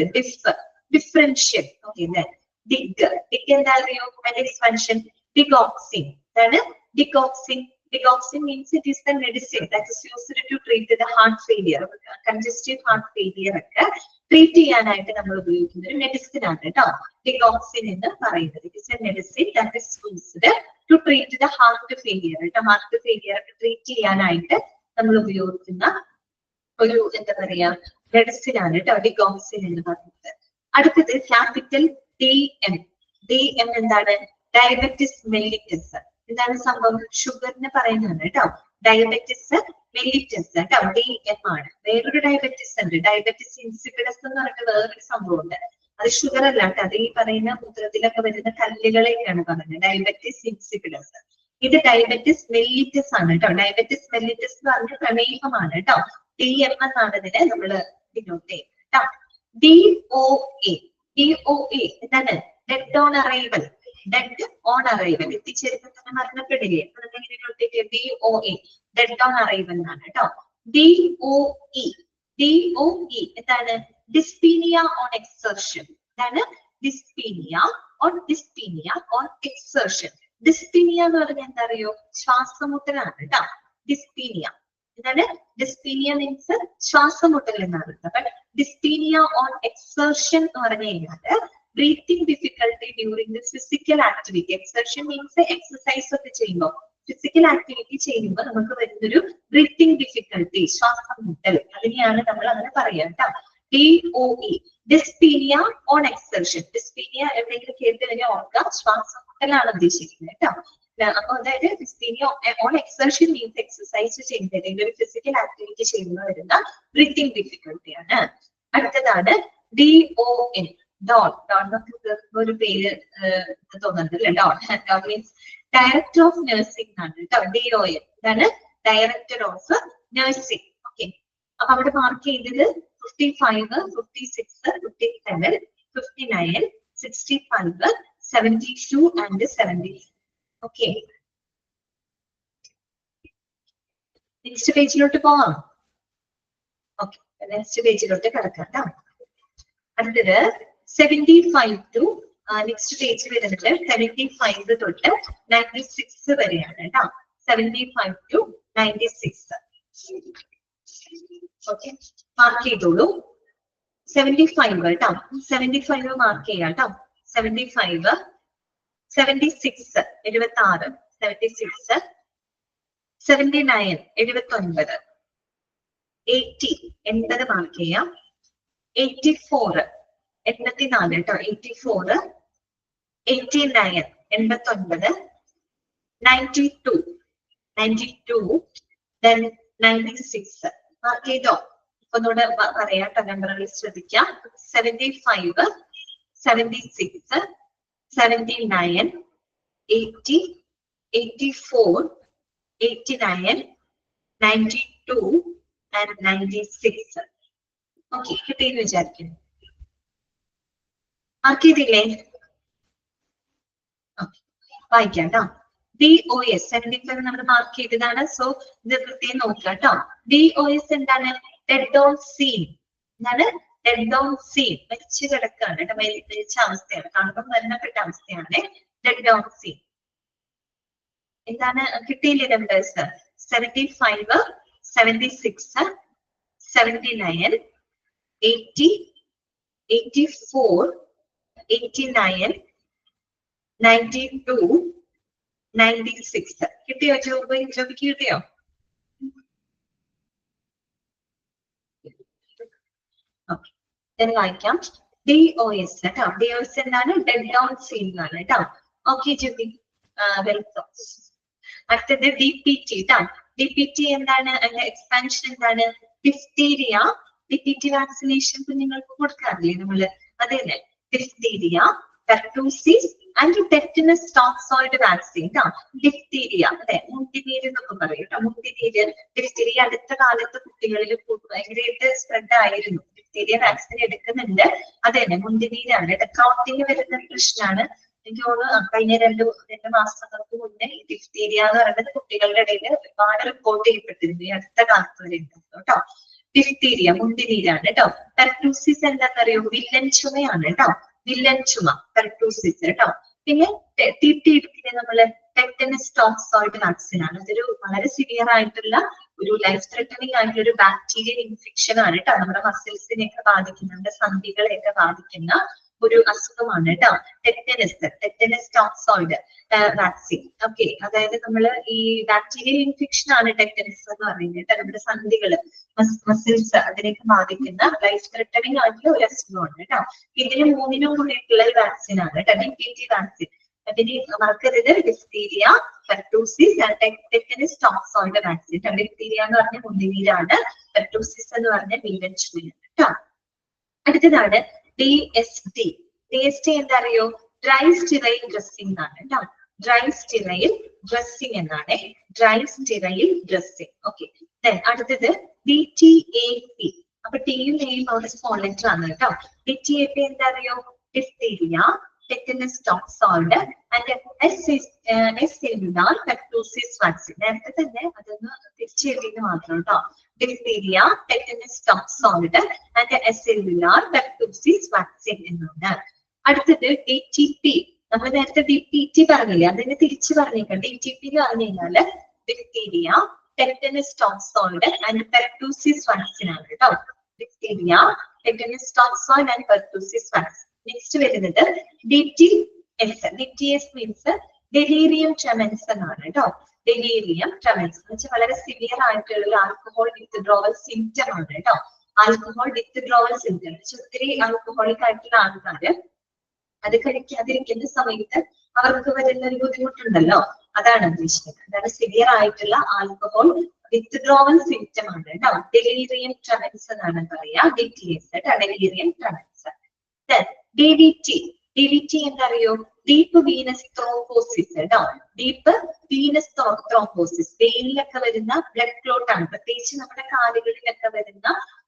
ഡിഫറൻഷ്യൽ. ഓക്കെ, ഡിഗ് എന്താ അറിയോ? എക്സ്പാൻഷൻ. ഡിഗോക്സിൻ. അതാണ് digoxin. Digoxin means it is the medicine that is used to treat the heart failure. Congestive heart failure ഒക്കെ ട്രീറ്റ് ചെയ്യാനായിട്ട് നമ്മൾ ഉപയോഗിക്കുന്ന ഒരു മെഡിസിൻ ആണ് കേട്ടോ. ഡിഗോക്സിൻ എന്ന് പറയുന്നത്. It is a medicine that is used to treat the heart failure. Heart failure ഒക്കെ ട്രീറ്റ് ചെയ്യാനായിട്ട് നമ്മൾ ഉപയോഗിക്കുന്ന ഒരു എന്താ പറയാ മെഡിസിൻ ആണ് കേട്ടോ ഡിഗോക്സിൻ എന്ന് പറയുന്നത്. അടുത്തത് ക്യാപിറ്റൽ DM. DM എന്താണ്? Diabetes mellitus. എന്താണ് സംഭവം? ഷുഗറിന് പറയുന്നതാണ് കേട്ടോ. ഡയബറ്റിസ് മെല്ലിറ്റസ് കേട്ടോ, DM ആണ്. വേറൊരു ഡയബറ്റിസ് ഉണ്ട്, ഡയബറ്റിസ് ഇൻസിപ്പിഡസ് എന്ന് പറഞ്ഞിട്ട് വേറൊരു സംഭവം ഉണ്ട്. അത് ഷുഗർ അല്ല കേട്ടോ, അത് ഈ പറയുന്ന മൂത്രത്തിലൊക്കെ വരുന്ന കല്ലുകളെയൊക്കെയാണ് പറയുന്നത്. Diabetes insipidus. ഇത് ഡയബറ്റിസ് മെല്ലിറ്റസ് ആണ് കേട്ടോ. ഡയബറ്റിസ് മെല്ലിറ്റസ് എന്ന് പറഞ്ഞ പ്രമേഹമാണ് കേട്ടോ. DM എന്നാണ് ഇതിനെ നമ്മൾ ഡിനോട്ട് ചെയ്യുന്നത് കേട്ടോ. DOA എന്താണ്? Dead on arrival. Dead on arrival, എത്തിച്ചേരുമ്പോൾ തന്നെ മരണപ്പെടില്ലേ? DOA ഡെഡ് ഓൺ അറൈവൽ എന്നാണ് കേട്ടോ. DOE എന്താണ്? Dyspnoea on exertion. എന്താണ്? Dyspnoea on exertion. ഡിസ്പീനിയ എന്ന് പറഞ്ഞാൽ എന്താ അറിയോ? ശ്വാസമുട്ടലാണ് കേട്ടോ. ഡിസ്പീനിയ എന്താണ്? ഡിസ്പീനിയ മീൻസ് ശ്വാസമുട്ടൽ എന്നാണ്. അപ്പൊ ഡിസ്പീനിയ ഓൺ എക്സർഷൻ എന്ന് പറഞ്ഞു കഴിഞ്ഞാല് breathing difficulty during the physical activity. Exertion means exercise ഒക്കെ ചെയ്യുമ്പോൾ, ഫിസിക്കൽ ആക്ടിവിറ്റി ചെയ്യുമ്പോൾ നമുക്ക് വരുന്നൊരു ബ്രീത്തിങ് ഡിഫിക്കൽട്ടി, ശ്വാസം മുട്ടൽ, അതിനെയാണ് നമ്മൾ അങ്ങനെ പറയാം കേട്ടോ. DOE dyspnoea on exertion. Dyspnoea എവിടെയെങ്കിലും കേട്ട് കഴിഞ്ഞാൽ ഓർക്കുക, ശ്വാസം മുട്ടലാണ് ഉദ്ദേശിക്കുന്നത് കേട്ടോ. അപ്പൊ അതായത് ഡിസ്പീനിയ ഓൺ എക്സർഷൻ മീൻസ് എക്സസൈസ് ചെയ്യുന്നത്, അല്ലെങ്കിൽ ഒരു ഫിസിക്കൽ ആക്ടിവിറ്റി ചെയ്യുമ്പോൾ വരുന്ന ബ്രീത്തിങ് ഡിഫിക്കൽട്ടിയാണ്. അടുത്തതാണ് DON. ഡോൺ ഒരു പേര് തോന്നുന്നുണ്ട്. Don means director of nursing ആണ് കേട്ടോ. DON ഇതാണ് ഡയറക്ടർ ഓഫ് നഴ്സിംഗ്. ഓക്കെ, അപ്പൊ അവിടെ മാർക്ക് ചെയ്തത് 55, 56, 57, 59, 65, 72 and 70. ഓക്കെ, നെക്സ്റ്റ് പേജിലോട്ട് പോവാം. ഓക്കെ, നെക്സ്റ്റ് പേജിലോട്ട് കിടക്കാം കേട്ടോ. അടുത്തത് 75 to നെക്സ്റ്റ് പേജ് വരുന്നത് 75 തൊട്ട് 96 വരെയാണ് കേട്ടോ. 75 to 96. ഓക്കെ, മാർക്ക് ചെയ്തോളൂ. 75 കേട്ടോ. 75 മാർക്ക് ചെയ്യാം കേട്ടോ. 75, 76 76, 76, 79 79, 80 80 മാർക്ക് ചെയ്യാം. 84 84 കേട്ടോ. 84, 89 89, 92 92, then 96 മാർക്ക് ചെയ്തോ? ഒന്നുകൂടെ പറയാട്ടോ, നമ്പറുകൾ ശ്രദ്ധിക്കാം. 75, 76, 79, 80, 84, 89, 92 and 96. ഓക്കെ, കിട്ടിയെന്ന് വിചാരിക്കുന്നു. മാർക്ക് ചെയ്തില്ലേ? വായിക്കാം കേട്ടോ. DOS 77 നമ്മൾ മാർക്ക് ചെയ്തതാണ്. സോ ഇത് പ്രത്യേകം നോക്കുക കേട്ടോ. DOS എന്താണ്? Dead on scene. എന്താണ്? ഡെഡ് ഓൺ സീൻ, മരിച്ചു കിടക്കാണ് കേട്ടോ, മരിച്ച അവസ്ഥയാണ്, കാണുമ്പോൾ മരണപ്പെട്ട അവസ്ഥയാണ് ഡെഡ് ഓൺ സീൻ. എന്താണ് കിട്ടിയില്ലേ നമ്പേഴ്സ്? 75, 76, 79, 80, 84, 89, 92, 96. കിട്ടിയോ ജോബിക്ക് കിട്ടിയോ? വായിക്കാം. DOS കേട്ടോ. DOS എന്താണ്? ഡെഡ് ഓൺ സീൻ ആണ് കേട്ടോ. Okay Joby, welcome. അടുത്തത് DPT കേട്ടോ. DPT എന്താണ്? അതിന്റെ എക്സ്പാൻഷൻ എന്താണ്? ഡിഫ്തീരിയ. DPT വാക്സിനേഷൻ കുഞ്ഞുങ്ങൾക്ക് കൊടുക്കാറില്ലേ നമ്മള്? അതെ അല്ലേ? Diphtheria, pertussis and tetanus toxoid vaccine ട്ടോ. ഡിഫ്തീരിയ അല്ലെ, മുണ്ടിനീര് എന്നൊക്കെ പറയും കേട്ടോ. മുണ്ടിനീര്, ഡിഫ്തീരിയ അടുത്ത കാലത്ത് കുട്ടികളിൽ ഭയങ്കരമായിട്ട് സ്പ്രെഡ് ആയിരുന്നു. ഡിഫ്തീരിയ വാക്സിൻ എടുക്കുന്നുണ്ട്. അതെ തന്നെ, മുണ്ടിനീരാണ് കേട്ടോ. ക്രോട്ടിന് വരുന്ന പ്രശ്നമാണ്. എനിക്ക് തോന്നുന്നു കഴിഞ്ഞ രണ്ട് മാസങ്ങൾക്ക് മുന്നേ ഈ ഡിഫ്തീരിയ എന്ന് പറയുന്നത് കുട്ടികളുടെ ഇടയിൽ ഒരുപാട് റിപ്പോർട്ട് ചെയ്യപ്പെട്ടിരുന്നു. ഈ അടുത്ത കാലത്ത് വരെ കേട്ടോ. ഡിഫ്തീരിയ മുണ്ടിനീരാണ് കേട്ടോ. പെർട്ടൂസിസ് എന്താണെന്നറിയോ? വില്ലൻ ചുമയാണ് കേട്ടോ. വില്ലൻ ചുമ, പെർട്ടൂസിസ് കേട്ടോ. പിന്നെ TTD നമ്മള് ടെറ്റനസ് ടോക്സോയിഡ് വാക്സിൻ ആണ്. അതൊരു വളരെ സിവിയർ ആയിട്ടുള്ള ഒരു ലൈഫ് ത്രെറ്റനിങ് ആയിട്ടുള്ള ഒരു ബാക്ടീരിയൽ ഇൻഫെക്ഷൻ ആണ് കേട്ടോ. നമ്മുടെ മസിൽസിനെയൊക്കെ ബാധിക്കുന്ന, നമ്മുടെ സന്ധികളെയൊക്കെ ബാധിക്കുന്ന ഒരു അസുഖമാണ് കേട്ടോ. Tetanus toxoid vaccine. ഓക്കെ, അതായത് നമ്മള് ഈ ബാക്ടീരിയൽ ഇൻഫെക്ഷൻ ആണ് ടെറ്റനസ് എന്ന് പറയുന്നത് കേട്ടോ. നമ്മുടെ സന്ധികള്, മസിൽസ്, അതിനൊക്കെ ബാധിക്കുന്ന ലൈഫ് ത്രെറ്റനിങ് ആയിട്ടുള്ള ഒരു അസുഖമാണ് കേട്ടോ. ഇതിന് മൂന്നിനും കൂടിയിട്ടുള്ള ഒരു വാക്സിൻ ആണ് കേട്ടോ, DPT വാക്സിൻ. അതിന് മറക്കരുത്, diphtheria, pertussis, tetanus toxoid vaccine. Diphtheria എന്ന് പറഞ്ഞ മുണ്ടിനീരാണ്, പെർട്ടൂസിസ് എന്ന് പറഞ്ഞ വില്ലൻ ചുമയാണ് കേട്ടോ. അടുത്തതാണ് DST. DST എന്താ അറിയോ? ഡ്രൈ സ്റ്റെറൈൽ ഡ്രസ്സിംഗ് ആണ് കേട്ടോ. ഡ്രൈ സ്റ്റെറൈൽ ഡ്രസ്സിംഗ് എന്നാണ്. Dry sterile dressing. ഓക്കെ, അടുത്തത് DTAP. അപ്പൊ ടിയും എയും അവിടെ സ്മോൾ ലെറ്റർ ആണ് കേട്ടോ. DTAP എന്താ അറിയോ? Diphtheria, tetanus toxoid and acellular pertussis vaccine. നേരത്തെ തന്നെ അതൊന്ന് തിരിച്ചു എഴുതിയത് മാത്രം കേട്ടോ. Diphtheria, tetanus toxoid and acellular pertussis vaccine എന്നാണ്. അടുത്തത് DTP. നമ്മൾ നേരത്തെ DPT പറഞ്ഞില്ലേ, അതിനെ തിരിച്ചു പറഞ്ഞേക്കാം. DTP എന്ന് പറഞ്ഞു കഴിഞ്ഞാല് diphtheria, tetanus toxoid and pertussis vaccine ആണ് കേട്ടോ. Diphtheria, tetanus toxoid and pertussis vaccine. Next വരുന്നത് DTS. DTS means delirium tremens എന്നാണ് കേട്ടോ. ഡെലീരിയം ട്രെമൻസ് എന്ന് വെച്ചാൽ വളരെ സിവിയർ ആയിട്ടുള്ള ആൽക്കഹോൾ വിത്ത്ഡ്രോവൽ സിംറ്റം ആണ് കേട്ടോ. Alcohol withdrawal symptom. ഒത്തിരി ആൽക്കഹോളിക് ആയിട്ടുള്ള ആൾക്കാര് അത് കഴിക്കാതിരിക്കുന്ന സമയത്ത് അവർക്ക് വരുന്ന ഒരു ബുദ്ധിമുട്ടുണ്ടല്ലോ, അതാണ് ഉദ്ദേശിക്കുന്നത്. അതാണ് സിവിയർ ആയിട്ടുള്ള ആൽക്കഹോൾ വിത്ത്ഡ്രോവൽ സിംറ്റം ആണ് കേട്ടോ. ഡെലീരിയം ട്രെമൻസ് എന്നാണ് പറയാ. DTS കേട്ടോ, ഡെലീരിയം ട്രെമൻസ്. DVT എന്താ അറിയോ? ഡീപ്പ് വീനസ് ത്രോംബോസിസ് കേട്ടോ. ഡീപ്പ് വീനസ് ത്രോംബോസിസ്, വെയിനിലൊക്കെ വരുന്ന ബ്ലഡ് ക്ലോട്ട് ആണ്. പ്രത്യേകിച്ച് നമ്മുടെ കാലുകളിലൊക്കെ വരുന്ന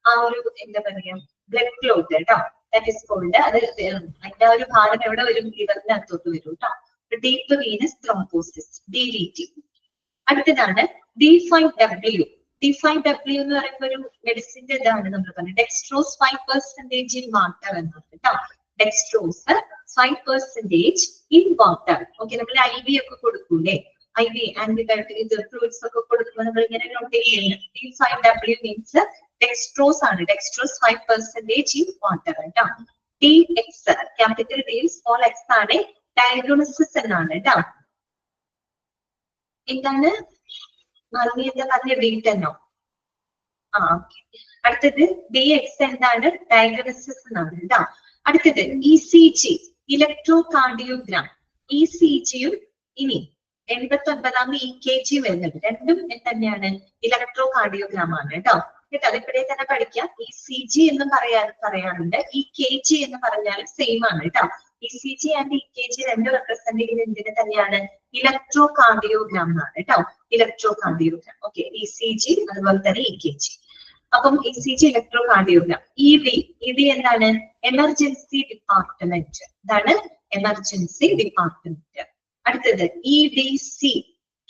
ആ ഒരു എന്താ പറയാ ബ്ലഡ് ക്ലോട്ട് കേട്ടോ. ദാറ്റ് ഇസ് കോൾഡ്, അത് അതിന്റെ ഒരു ഭാഗം എവിടെ വരും? ലിവറിന്റെ അകത്തോട്ട് വരും കേട്ടോ. Deep venous thrombosis, DVT. അടുത്തതാണ് D5W. D5W എന്ന് പറയുമ്പോൾ ഒരു മെഡിസിന്റെ ഇതാണ് നമ്മൾ പറഞ്ഞത്. ഡെക്സ്ട്രോസ് 5% ഇൻ വാട്ടർ എന്നാണ് കേട്ടോ. Dextrose 5% in water. ഓക്കെ, നമ്മൾ IV ഒക്കെ കൊടുക്കൂലേ, IV ആന്റിബയോട്ടിക് ഇത് ഫ്ലൂയിഡ്സ് ഒക്കെ കൊടുക്കുമ്പോൾ നമ്മൾ ഇങ്ങനെ നോട്ട് ചെയ്യുന്നത്. D5W മീൻസ് ഡെക്സ്ട്രോസ് ആണ്. ഡെക്സ്ട്രോസ് 5% ഇൻ വാട്ടർ കേട്ടോ. DX, capital D, small x ആണ്. ഡയഗ്നോസിസ് എന്നാണ് കേട്ടോ. എന്താണ് പറഞ്ഞ ഡീറ്റെന്നോ? അടുത്തത് DX എന്താണ്? ഡയഗ്നോസിസ് എന്നാണ് കേട്ടോ. അടുത്തത് ECG, ഇലക്ട്രോ കാർഡിയോഗ്രാം. ECGയും ഇനി 89 EKG വരുന്നത് രണ്ടും തന്നെയാണ് ഇലക്ട്രോ കാർഡിയോഗ്രാം ആണ് കേട്ടോ. കേട്ടോ. അതിപ്പോഴേ തന്നെ പഠിക്കാം. ECG എന്നും പറയാറുണ്ട്. EKG എന്ന് പറഞ്ഞാൽ സെയിം ആണ് കേട്ടോ. ECG ആൻഡ് EKG രണ്ടും റെപ്രസെന്റ് ചെയ്യുന്ന എന്തിനെ തന്നെയാണ്? ഇലക്ട്രോ കാർഡിയോഗ്രാം എന്നാണ് കേട്ടോ. Electro cardiogram. ഓക്കെ, ECG അതുപോലെ തന്നെ EKG. അപ്പം ECG ഇലക്ട്രോ കാർഡിയോഗ്രാം. ED എന്താണ്? Emergency department. ഇതാണ് എമർജൻസി ഡിപ്പാർട്ട്മെന്റ്. അടുത്തത് EDC,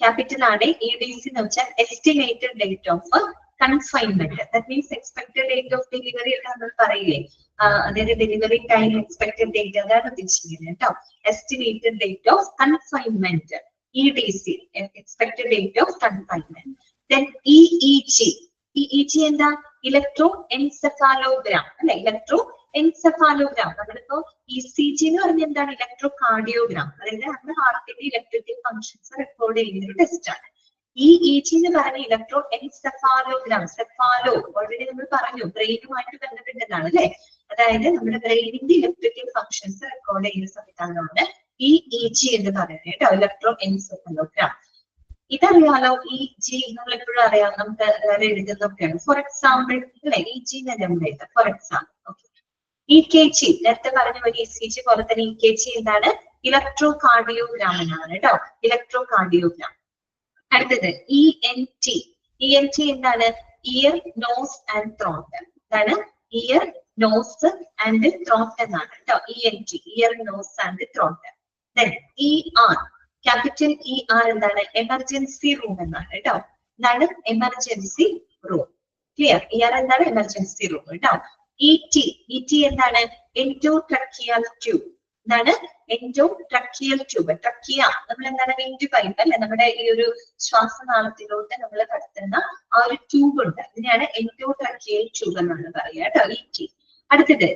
ക്യാപിറ്റൽ ആണ്. EDC എന്ന് വെച്ചാൽ estimated date of confinement. That means expected date of delivery ഒക്കെ നമ്മൾ പറയില്ലേ, അതായത് ഡെലിവറി ടൈം, എക്സ്പെക്ടഡ് ഡേറ്റ്, അതാണ് ഉദ്ദേശിക്കുന്നത് കേട്ടോ. Estimated date of confinement, EDC, expected date of confinement. Then EEG എന്താ? ഇലക്ട്രോ എൻസെഫാലോഗ്രാം അല്ലെ, ഇലക്ട്രോ എൻസെഫാലോഗ്രാം. നമ്മളിപ്പോ ECG എന്ന് പറഞ്ഞാൽ എന്താണ്? ഇലക്ട്രോ കാർഡിയോഗ്രാം, അതായത് നമ്മുടെ ഹാർട്ടിന്റെ ഇലക്ട്രിക്കൽ ഫങ്ഷൻസ് റെക്കോർഡ് ചെയ്യുന്ന ഒരു ടെസ്റ്റ് ആണ്. EEG എന്ന് പറഞ്ഞ ഇലക്ട്രോ എൻസെഫാലോഗ്രാം. സെഫാലോ ഓൾറെഡി നമ്മൾ പറഞ്ഞു, ബ്രെയിനുമായിട്ട് ബന്ധപ്പെട്ടതാണ് അല്ലെ. അതായത് നമ്മുടെ ബ്രെയിനിന്റെ ഇലക്ട്രിക്കൽ ഫങ്ഷൻസ് റെക്കോർഡ് ചെയ്യുന്ന സംവിധാനമാണ് EEG എന്ന് പറയുന്നത് കേട്ടോ, ഇലക്ട്രോ എൻസെഫാലോഗ്രാം. ഇതറിയാലോ, EG നമ്മൾ എപ്പോഴും അറിയാം, നമുക്ക് എഴുതുന്നൊക്കെയാണ്. ഫോർ എക്സാമ്പിൾ അല്ലെ, EG എഴുതാം. For example. ഓക്കെ, EKG നേരത്തെ പറഞ്ഞ പോലെ ECG പോലെ തന്നെ EKG എന്താണ്? ഇലക്ട്രോ കാർഡിയോഗ്രാം എന്നാണ് കേട്ടോ, ഇലക്ട്രോ കാർഡിയോഗ്രാം. അടുത്തത് ENT എന്താണ്? Ear, nose and throat. ഇതാണ് ഇയർ, നോസ് ആൻഡ് ത്രോട്ട് എന്നാണ് കേട്ടോ. ENT, ear, nose and throat. Then ER, capital ER എന്താണ്? എമർജൻസി റൂം എന്നാണ് കേട്ടോ. ഇതാണ് എമർജൻസി റൂം. ക്ലിയർ? ER എന്താണ്? എമർജൻസി റൂം കേട്ടോ. ET എന്താണ്? Endotracheal tube. ഇതാണ് എൻഡോട്രക്കിയൽ ട്യൂബ്. ട്രക്കിയ നമ്മൾ എന്താണ്? വിൻഡ് പൈപ്പ് അല്ലെ, നമ്മുടെ ഈ ഒരു ശ്വാസനാളത്തിലോട്ട് നമ്മൾ കടത്തുന്ന ആ ഒരു ട്യൂബ് ഉണ്ട്, ഇതിനെയാണ് എൻഡോട്രക്കിയൽ ട്യൂബ് എന്നാണ് പറയുക കേട്ടോ. ET. അടുത്തത്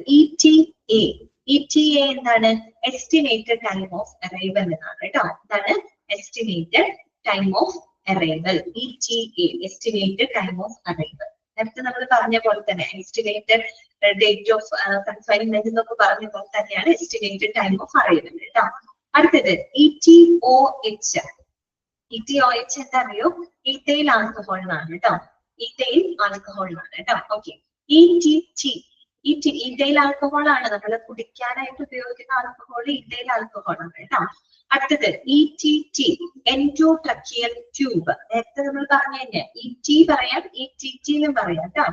ETA എന്താണ്? എസ്റ്റിമേറ്റഡ് ടൈം ഓഫ് അറൈവൽ എന്നാണ് കേട്ടോ. ഇതാണ് estimated time of arrival. ETA, estimated time of arrival. നേരത്തെ നമ്മൾ പറഞ്ഞ പോലെ തന്നെ എസ്റ്റിമേറ്റഡ് ഡേറ്റ് ഓഫ് കൺഫൈൻമെന്റ് എന്നൊക്കെ പറഞ്ഞ പോലെ തന്നെയാണ് എസ്റ്റിമേറ്റഡ് ടൈം ഓഫ് അറൈവൽ കേട്ടോ. അടുത്തത് ETOH എന്താ അറിയോ? ഈത്തൈൽ ആൽക്കഹോൾ എന്നാണ് കേട്ടോ. ഈത്തൈൽ ആൽക്കഹോൾ എന്നാണ് കേട്ടോ. ഓക്കെ, ഈത്തൈൽ ആൽക്കഹോൾ ആണ് നമ്മൾ കുടിക്കാനായിട്ട് ഉപയോഗിക്കുന്ന ആൽക്കഹോൾ. ഈത്തൈൽ ആൽക്കഹോൾ ആണ് കേട്ടോ. അടുത്തത് ETT, എൻഡോട്രക്കിയൽ ട്യൂബ്. നേരത്തെ നമ്മൾ പറഞ്ഞു കഴിഞ്ഞാൽ ET പറയാം, ETT എന്നും പറയാം കേട്ടോ,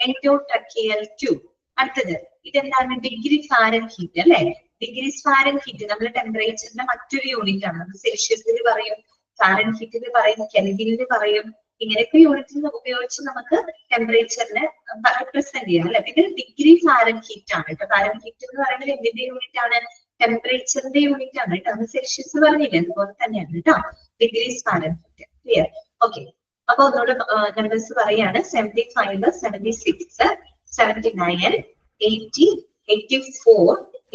എൻഡോട്രക്കിയൽ ട്യൂബ്. അടുത്തത് ഇതെന്താണ്? ഡിഗ്രി ഫാരൻഹീറ്റ് അല്ലെ. ഡിഗ്രി ഫാരൻഹീറ്റ് നമ്മൾ ടെമ്പറേച്ചറിന്റെ മറ്റൊരു യൂണിറ്റ് ആണ്. നമ്മൾ സെൽഷ്യസിൽ പറയും, ഫാരൻഹീറ്റിൽ പറയും, കെൽവിനിൽ പറയും. ഇങ്ങനെയൊക്കെ യൂണിറ്റിൽ ഉപയോഗിച്ച് നമുക്ക് ടെമ്പറേച്ചറിനെ റെപ്രസെന്റ് ചെയ്യാം അല്ലെ. ഇത് ഡിഗ്രി ഫാരൻഹീറ്റ് ആണ് കേട്ടോ. ഫാരൻഹീറ്റ് എന്ന് പറയുന്നത് എന്തിന്റെ യൂണിറ്റ് ആണ്? ടെമ്പറേച്ചറിന്റെ യൂണിറ്റ് ആണ് കേട്ടോ. സെൽഷ്യസ് പറഞ്ഞില്ലേ, അതുപോലെ തന്നെയാണ് കേട്ടോ ഡിഗ്രീസ് ഫാരൻഹീറ്റ്. ക്ലിയർ? ഓക്കെ, അപ്പൊ ഒന്നുകൂടെ നമ്പേഴ്സ് പറയാണ്. 75, 76, 79, 80, 84,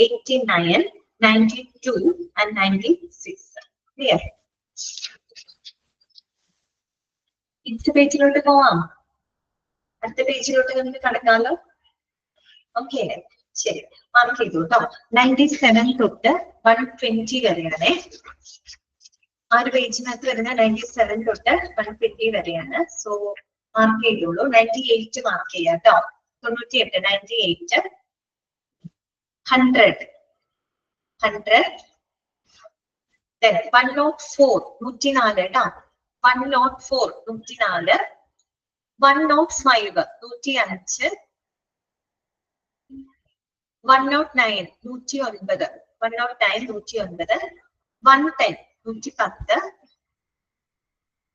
89, 92 and 96. Clear? അടുത്ത പേജിലോട്ട് പോവാം. അടുത്ത പേജിലോട്ട് നമുക്ക് കടക്കാമല്ലോ. ഓക്കെ, ശരി, മാർക്ക് ചെയ്തു കേട്ടോ. 97 തൊട്ട് 120 വരെയാണ്. ആ ഒരു പേജിനകത്ത് വരുന്ന 97 തൊട്ട് 120 വരെയാണ്. സോ മാർക്ക് ചെയ്തോളൂ. 98 മാർക്ക് ചെയ്യാം കേട്ടോ. 98, 98, 100, 100, then 104, 104 കേട്ടോ. 104, 104, 105, 105, 109, 109, 109, 109, 110, 110,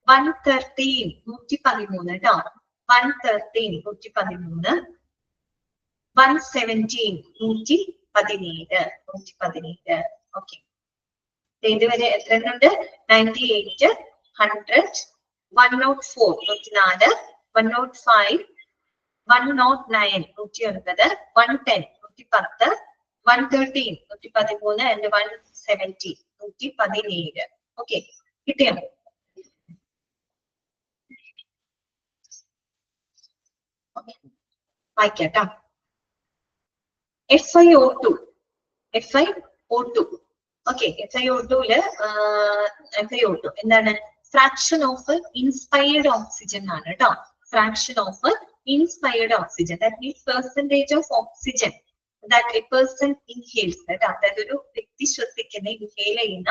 113, 113 കേട്ടോ. 113, 113, 117, 117, 117. ഓക്കെ, ഇതുവരെ എത്ര ഉണ്ട്? 98, 100, 104, 104, 105, 109, 109, 110, 110, 113, 113 and 170, 117. ഓക്കെ, കിട്ടിയോ? വായിക്കാട്ടോ. FiO2, FiO2. ഓക്കെ, FiO2 എന്താണ്? ഫ്രാക്ഷൻ ഓഫ് ഇൻസ്പയർഡ് ഓക്സിജൻ ആണ് കേട്ടോ. Fraction of inspired oxygen, that means percentage of oxygen that a person inhales, അതായത് ഒരു വ്യക്തി ശ്വസിക്കുന്ന ഇൻഹേൽ ചെയ്യുന്ന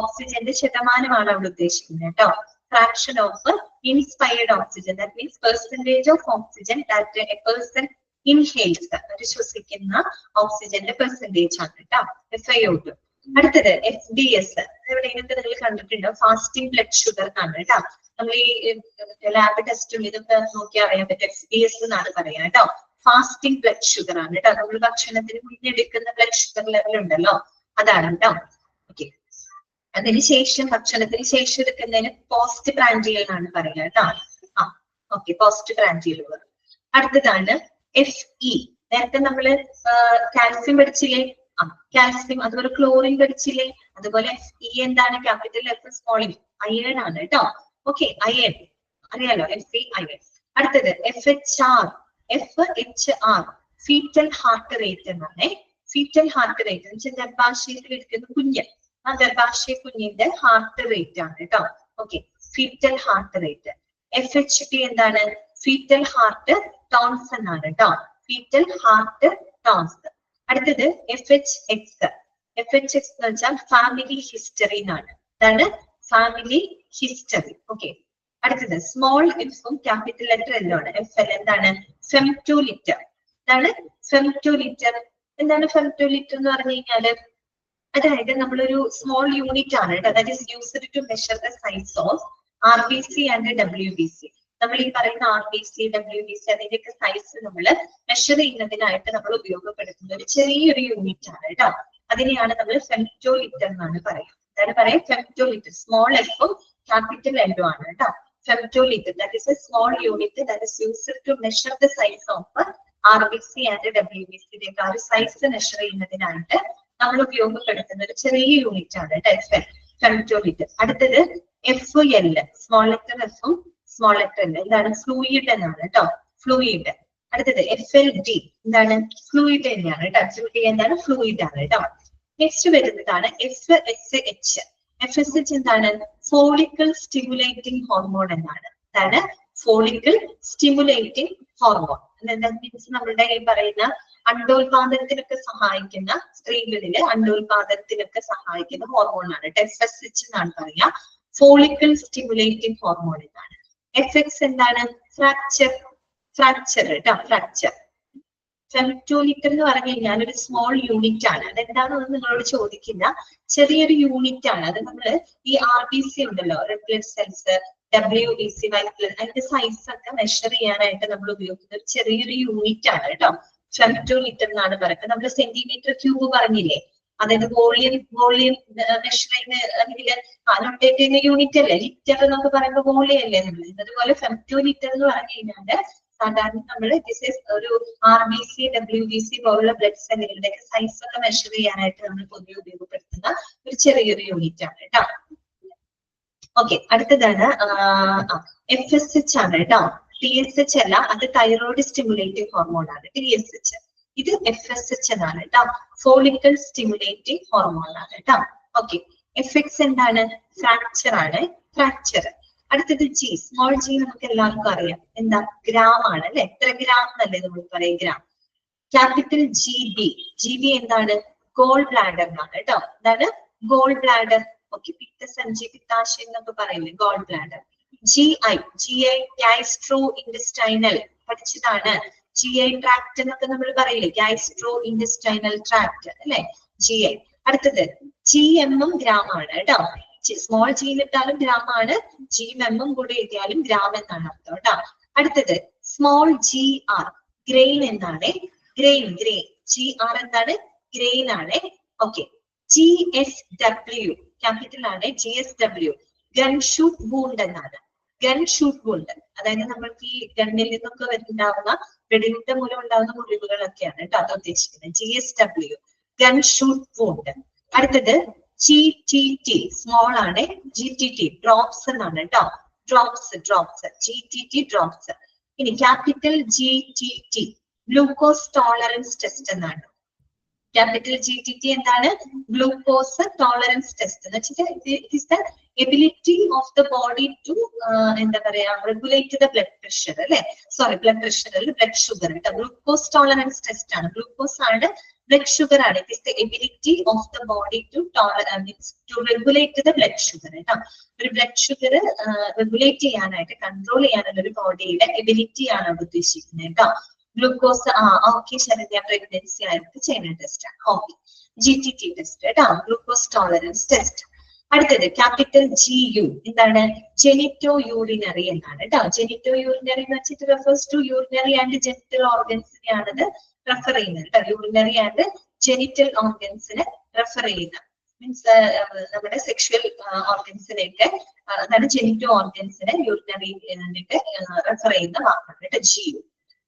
ഓക്സിജന്റെ ശതമാനമാണ് അവിടെ ഉദ്ദേശിക്കുന്നത് കേട്ടോ. Fraction of inspired oxygen, that means percentage of oxygen that a person inhales, ഒരു ശ്വസിക്കുന്ന ഓക്സിജന്റെ പെർസെന്റേജ് ആണ് കേട്ടോ FiO2. അടുത്തത് FBS, എവിടെയെങ്കിലും നിങ്ങൾ കണ്ടിട്ടുണ്ടോ? ഫാസ്റ്റിംഗ് ബ്ലഡ് ഷുഗർ ആണ് കേട്ടോ. നമ്മൾ ഈ ലാബ് ടെസ്റ്റും ഇതൊക്കെ നോക്കി അറിയാൻ പറ്റും. FBS എന്നാണ് പറയാ കേട്ടോ. ഫാസ്റ്റിംഗ് ബ്ലഡ് ഷുഗർ ആണ് കേട്ടോ. നമ്മൾ ഭക്ഷണത്തിന് മുന്നെടുക്കുന്ന ബ്ലഡ് ഷുഗർ ലെവൽ ഉണ്ടല്ലോ, അതാണ് കേട്ടോ. ഓക്കെ, അതിനുശേഷം ഭക്ഷണത്തിന് ശേഷം എടുക്കുന്നതിന് പോസ്റ്റ് പ്രാൻഡിയൽ എന്നാണ് പറയുക കേട്ടോ. Okay, post prandial. അടുത്തതാണ് FE. നേരത്തെ നമ്മള് കാൽസ്യം പഠിച്ചില്ലേ? കാൽസ്യം, അതുപോലെ ക്ലോറിൻ പഠിച്ചില്ലേ? അതുപോലെ FE എന്താണ്? Capital F small e, iron ആണ് കേട്ടോ. ഓക്കെ, അയൺ അറിയാലോ, Fe അയൺ. അടുത്തത് FHR, ഫീറ്റൽ ഹാർട്ട് റേറ്റ് എന്നാണ്. ഫീറ്റൽ ഹാർട്ട് റേറ്റ് എന്ന് വെച്ചാൽ ഗർഭാശയത്തിൽ ഇരിക്കുന്ന കുഞ്ഞ്, ആ ഗർഭാശയ കുഞ്ഞിന്റെ ഹാർട്ട് റേറ്റ് ആണ് കേട്ടോ. Okay, fetal heart rate. FHT എന്താണ്? ഫീറ്റൽ ഹാർട്ട് ടോൺസ് എന്നാണ് കേട്ടോ. Fetal heart tones. അടുത്തത് FHX. FHX എന്ന് വെച്ചാൽ ഫാമിലി ഹിസ്റ്ററി എന്നാണ്. അതാണ് ഫാമിലി ഹിസ്റ്ററി. ഓക്കെ, അടുത്തത് സ്മോൾ എഫും ക്യാപിറ്റൽ ലെറ്റർ എല്ലോ ആണ്. FL എന്താണ്? ഫെംറ്റോലിറ്റർ. എന്താണ് ഫെംറ്റോലിറ്റർ? എന്താണ് ഫെംറ്റോലിറ്റർ എന്ന് പറഞ്ഞു കഴിഞ്ഞാല് അതായത് നമ്മളൊരു സ്മോൾ യൂണിറ്റ് ആണ് കേട്ടോ. That is used to measure the size of RBC and WBC. നമ്മൾ ഈ പറയുന്ന RBC, WBC അതിന്റെയൊക്കെ സൈസ് നമ്മൾ മെഷർ ചെയ്യുന്നതിനായിട്ട് നമ്മൾ ഉപയോഗപ്പെടുത്തുന്ന ഒരു ചെറിയൊരു യൂണിറ്റ് ആണ് കേട്ടോ. അതിനെയാണ് നമ്മൾ ഫെംറ്റോലിറ്റർ എന്നാണ് പറയുക. അതാണ് പറയാം ഫെംറ്റോലിറ്റർ. സ്മോൾ എഫും ക്യാപിറ്റൽ എല്ലോ ആണ് കേട്ടോ. Femtoliter, that is a small unit that is used to measure the size of RBC and WBC. ഇതിന്റെ ആ ഒരു സൈസ് മെഷർ ചെയ്യുന്നതിനായിട്ട് നമ്മൾ ഉപയോഗപ്പെടുത്തുന്ന ഒരു ചെറിയ യൂണിറ്റ് ആണ് കേട്ടോ ഫെംറ്റോലിറ്റർ. അടുത്തത് FL, സ്മോൾ ലെറ്റർ എഫും സ്മോൾ ലെറ്റർ എൽ. എന്താണ്? ഫ്ലൂയിഡ് എന്നാണ് കേട്ടോ. ഫ്ലൂയിഡ്. അടുത്തത് FLD, എന്താണ്? ഫ്ലൂയിഡ് തന്നെയാണ് കേട്ടോ. FLD എന്താണ്? ഫ്ലൂയിഡ് ആണ് കേട്ടോ. നെക്സ്റ്റ് വരുന്നതാണ് FSH. FSH എന്താണ്? ഫോളിക്കിൾ സ്റ്റിമുലേറ്റിംഗ് ഹോർമോൺ എന്നാണ്. അതാണ് ഫോളിക്കിൾ സ്റ്റിമുലേറ്റിംഗ് ഹോർമോൺ. മീൻസ് നമ്മളുടെ ഈ പറയുന്ന അണ്ടോൽപാദനത്തിനൊക്കെ സഹായിക്കുന്ന, സ്ത്രീകളില് അണ്ടോൽപാദനത്തിനൊക്കെ സഹായിക്കുന്ന ഹോർമോൺ ആണ് FSH എന്നാണ് പറയാ. ഫോളിക്കിൾ സ്റ്റിമുലേറ്റിംഗ് ഹോർമോൺ എന്നാണ്. FX എന്താണ്? ഫ്രാക്ചർ. ഫ്രാക്ചർ കേട്ടോ, ഫ്രാക്ചർ. ഫെംറ്റോലിറ്റർ എന്ന് പറഞ്ഞു കഴിഞ്ഞാൽ ഒരു സ്മോൾ യൂണിറ്റ് ആണ്. അതെന്താണെന്ന് നിങ്ങളോട് ചോദിക്കുന്ന ചെറിയൊരു യൂണിറ്റ് ആണ്. അത് നമ്മള് ഈ RBC ഉണ്ടല്ലോ, red blood cells, WBC, white blood, അതിന്റെ സൈസ് ഒക്കെ മെഷർ ചെയ്യാനായിട്ട് നമ്മൾ ഉപയോഗിക്കുന്ന ഒരു ചെറിയൊരു യൂണിറ്റ് ആണ് കേട്ടോ ഫെംറ്റോലിറ്റർ എന്നാണ് പറയുന്നത്. നമ്മൾ സെന്റിമീറ്റർ ക്യൂബ് പറഞ്ഞില്ലേ, അതായത് വോളിയം മെഷർ ചെയ്യുന്ന അല്ലെങ്കിൽ നോട്ടേറ്റ് ചെയ്യുന്ന യൂണിറ്റ് അല്ലേ. ലിറ്റർ എന്നൊക്കെ പറയുമ്പോൾ വോളിയം അല്ലേ നമ്മൾ. അതുപോലെ ഫെംറ്റോലിറ്റർ എന്ന് പറഞ്ഞു കഴിഞ്ഞാല് സാധാരണ നമ്മൾ ഒരു RBC, WBC പോലുള്ള ബ്ലഡ് സെല്ലുകളുടെ സൈസ് ഒക്കെ മെഷർ ചെയ്യാനായിട്ട് നമ്മൾ പൊതുവെ ഉപയോഗപ്പെടുത്തുന്ന ഒരു ചെറിയൊരു യൂണിറ്റ് ആണ് കേട്ടോ. ഓക്കെ, അടുത്തതാണ് FSH ആണ് കേട്ടോ. TSH അല്ല, അത് തൈറോയ്ഡ് സ്റ്റിമുലേറ്റിംഗ് ഹോർമോൺ ആണ് TSH. ഇത് FSH എന്നാണ് കേട്ടോ. ഫോളിക്കൽ സ്റ്റിമുലേറ്റിംഗ് ഹോർമോൺ ആണ് കേട്ടോ. ഓക്കെ, FX എന്താണ്? ഫ്രാക്ചർ ആണ്. ഫ്രാക്ചർ. അടുത്തത് G, സ്മോൾ G നമുക്ക് എല്ലാവർക്കും അറിയാം. എന്താ? ഗ്രാം ആണ് അല്ലെ. എത്ര ഗ്രാം എന്നല്ലേ നമ്മൾ പറയും, ഗ്രാം. ക്യാപിറ്റൽ GB എന്താണ്? ഗോൾ ബ്ലാഡർ എന്നാണ് കേട്ടോ. എന്താണ്? Goal bladder. ഓക്കെ, പിത്തസഞ്ചി, പിത്താശയം എന്നൊക്കെ പറയില്ലേ, goal bladder. GI gastro intestinal പഠിച്ചതാണ്. GI ട്രാക്ട് എന്നൊക്കെ നമ്മൾ പറയില്ലേ, ഗാസ്ട്രോ ഇൻഡസ്റ്റൈനൽ ട്രാക്ട് അല്ലെ, GI. അടുത്തത് GM ഗ്രാം ആണ് കേട്ടോ. സ്മോൾ G ഇട്ടാലും ഗ്രാം ആണ്, GM കൂടെ എഴുതിയാലും ഗ്രാം എന്നാണ് അർത്ഥം കേട്ടോ. അടുത്തത് സ്മോൾ GR, ഗ്രെയിൻ എന്നാണ്. ഗ്രെയിൻ. GR എന്താണ്? ഗ്രെയിൻ ആണ്. ഓക്കെ, GSW ക്യാപിറ്റൽ ആണ്. GSW ഗൺ ഷൂട്ട് വൂണ്ട് എന്നാണ്. ഗൺ ഷൂട്ട് വൂണ്ട് അതായത് നമ്മൾക്ക് ഈ ഗണ്ണിൽ നിന്നൊക്കെ ഉണ്ടാവുന്ന വെടിയുണ്ട മൂലം ഉണ്ടാവുന്ന മുറിവുകളൊക്കെയാണ് കേട്ടോ അത് ഉദ്ദേശിക്കുന്നത്. GSW gun shoot wound. അടുത്തത് GTT സ്മോൾ ആണ്. GTT ഡ്രോപ്സ് എന്നാണ് കേട്ടോ. Drops GTT drops. ഇനി capital GTT glucose tolerance test എന്നാണ്. ക്യാപിറ്റൽ GTT എന്താണ്? ഗ്ലൂക്കോസ് ടോളറൻസ് ടെസ്റ്റ് എന്ന് വെച്ചാൽ it is the ability of the body to എന്താ പറയാ റെഗുലേറ്റ് ദ ബ്ലഡ് പ്രഷർ അല്ലെ, സോറി ബ്ലഡ് പ്രഷർ അല്ല ബ്ലഡ് ഷുഗർ കേട്ടോ. ഗ്ലൂക്കോസ് ടോളറൻസ് ടെസ്റ്റ് ആണ്, ഗ്ലൂക്കോസ് ആണ് ബ്ലഡ് ഷുഗർ ആണ്. It is the ability of the body to regulate the blood sugar കേട്ടോ. ഒരു ബ്ലഡ് ഷുഗർ റെഗുലേറ്റ് ചെയ്യാനായിട്ട് കൺട്രോൾ ചെയ്യാനുള്ള ഒരു ബോഡിയുടെ എബിലിറ്റി ആണ് അവിടെ ഉദ്ദേശിക്കുന്നത് കേട്ടോ. ഗ്ലൂക്കോസ് ഓക്കെ ശരണ്യ പ്രഗ്നൻസി ആയിട്ട് ചെയ്യുന്ന ടെസ്റ്റ് ആണ്. ഓക്കെ GTT ടെസ്റ്റ് കേട്ടോ, ഗ്ലൂക്കോസ് ടോളറൻസ് ടെസ്റ്റ്. അടുത്തത് ക്യാപിറ്റൽ GU എന്താണ്, ജെനിറ്റോ യൂറിനറി എന്നാണ് കേട്ടോ. ജെനിറ്റോ യൂറിനറി എന്ന് വെച്ചിട്ട് refers to urinary and genital ഓർഗൻസിനെയാണത് റെഫർ ചെയ്യുന്നത് കേട്ടോ. യൂറിനറി ആൻഡ് ജെനിറ്റൽ ഓർഗൻസിനെ റെഫർ ചെയ്യുന്ന മീൻസ് നമ്മുടെ സെക്ഷുവൽ ഓർഗൻസിനെയൊക്കെ അതാണ് ജെനിറ്റോ ഓർഗൻസിനെ യൂറിനറി റെഫർ ചെയ്യുന്ന വാക്കാണ് കേട്ടോ GU.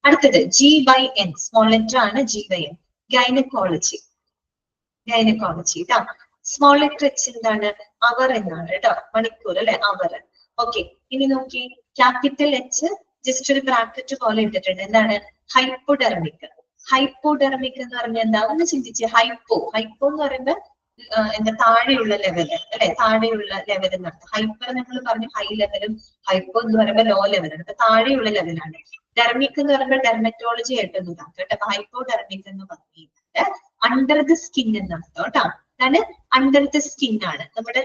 അടുത്തത് G/N സ്മോൾ ലെറ്റർ ആണ് G/N, ഗൈനക്കോളജി. ഗൈനക്കോളജി കേട്ടോ. സ്മോൾ ലെറ്റർ H എന്താണ്, അവർ എന്നാണ് കേട്ടോ, മണിക്കൂർ അല്ലെ അവർ. ഓക്കെ ഇനി നോക്കി ക്യാപിറ്റൽ H ജസ്റ്റ് ഒരു ബ്രാക്കറ്റ് പോലെ ഇട്ടിട്ടുണ്ട്. എന്താണ്, ഹൈപ്പോഡെർമിക്. ഹൈപ്പോഡെർമിക് എന്ന് പറഞ്ഞാൽ എന്താ ഒന്ന് ചിന്തിച്ച്. ഹൈപ്പോ എന്ന് പറയുമ്പോൾ എന്താ താഴെയുള്ള ലെവൽ അല്ലെ, താഴെയുള്ള ലെവൽ എന്നർത്ഥം. ഹൈപ്പർ നമ്മൾ പറഞ്ഞു ഹൈ ലെവലും, ഹൈപ്പോ എന്ന് പറയുമ്പോൾ ലോ ലെവലാണ്, അപ്പൊ താഴെയുള്ള ലെവലാണ്. ഡെർമിക് എന്ന് പറയുമ്പോൾ ഡെർമറ്റോളജി ആയിട്ടൊന്നും കേട്ടോ. ഹൈപ്പോഡെർമിക് എന്ന് പറഞ്ഞാൽ അണ്ടർ ദ സ്കിൻ എന്നർത്ഥം കേട്ടോ. അതാണ് അണ്ടർ ദ സ്കിൻ ആണ്, നമ്മുടെ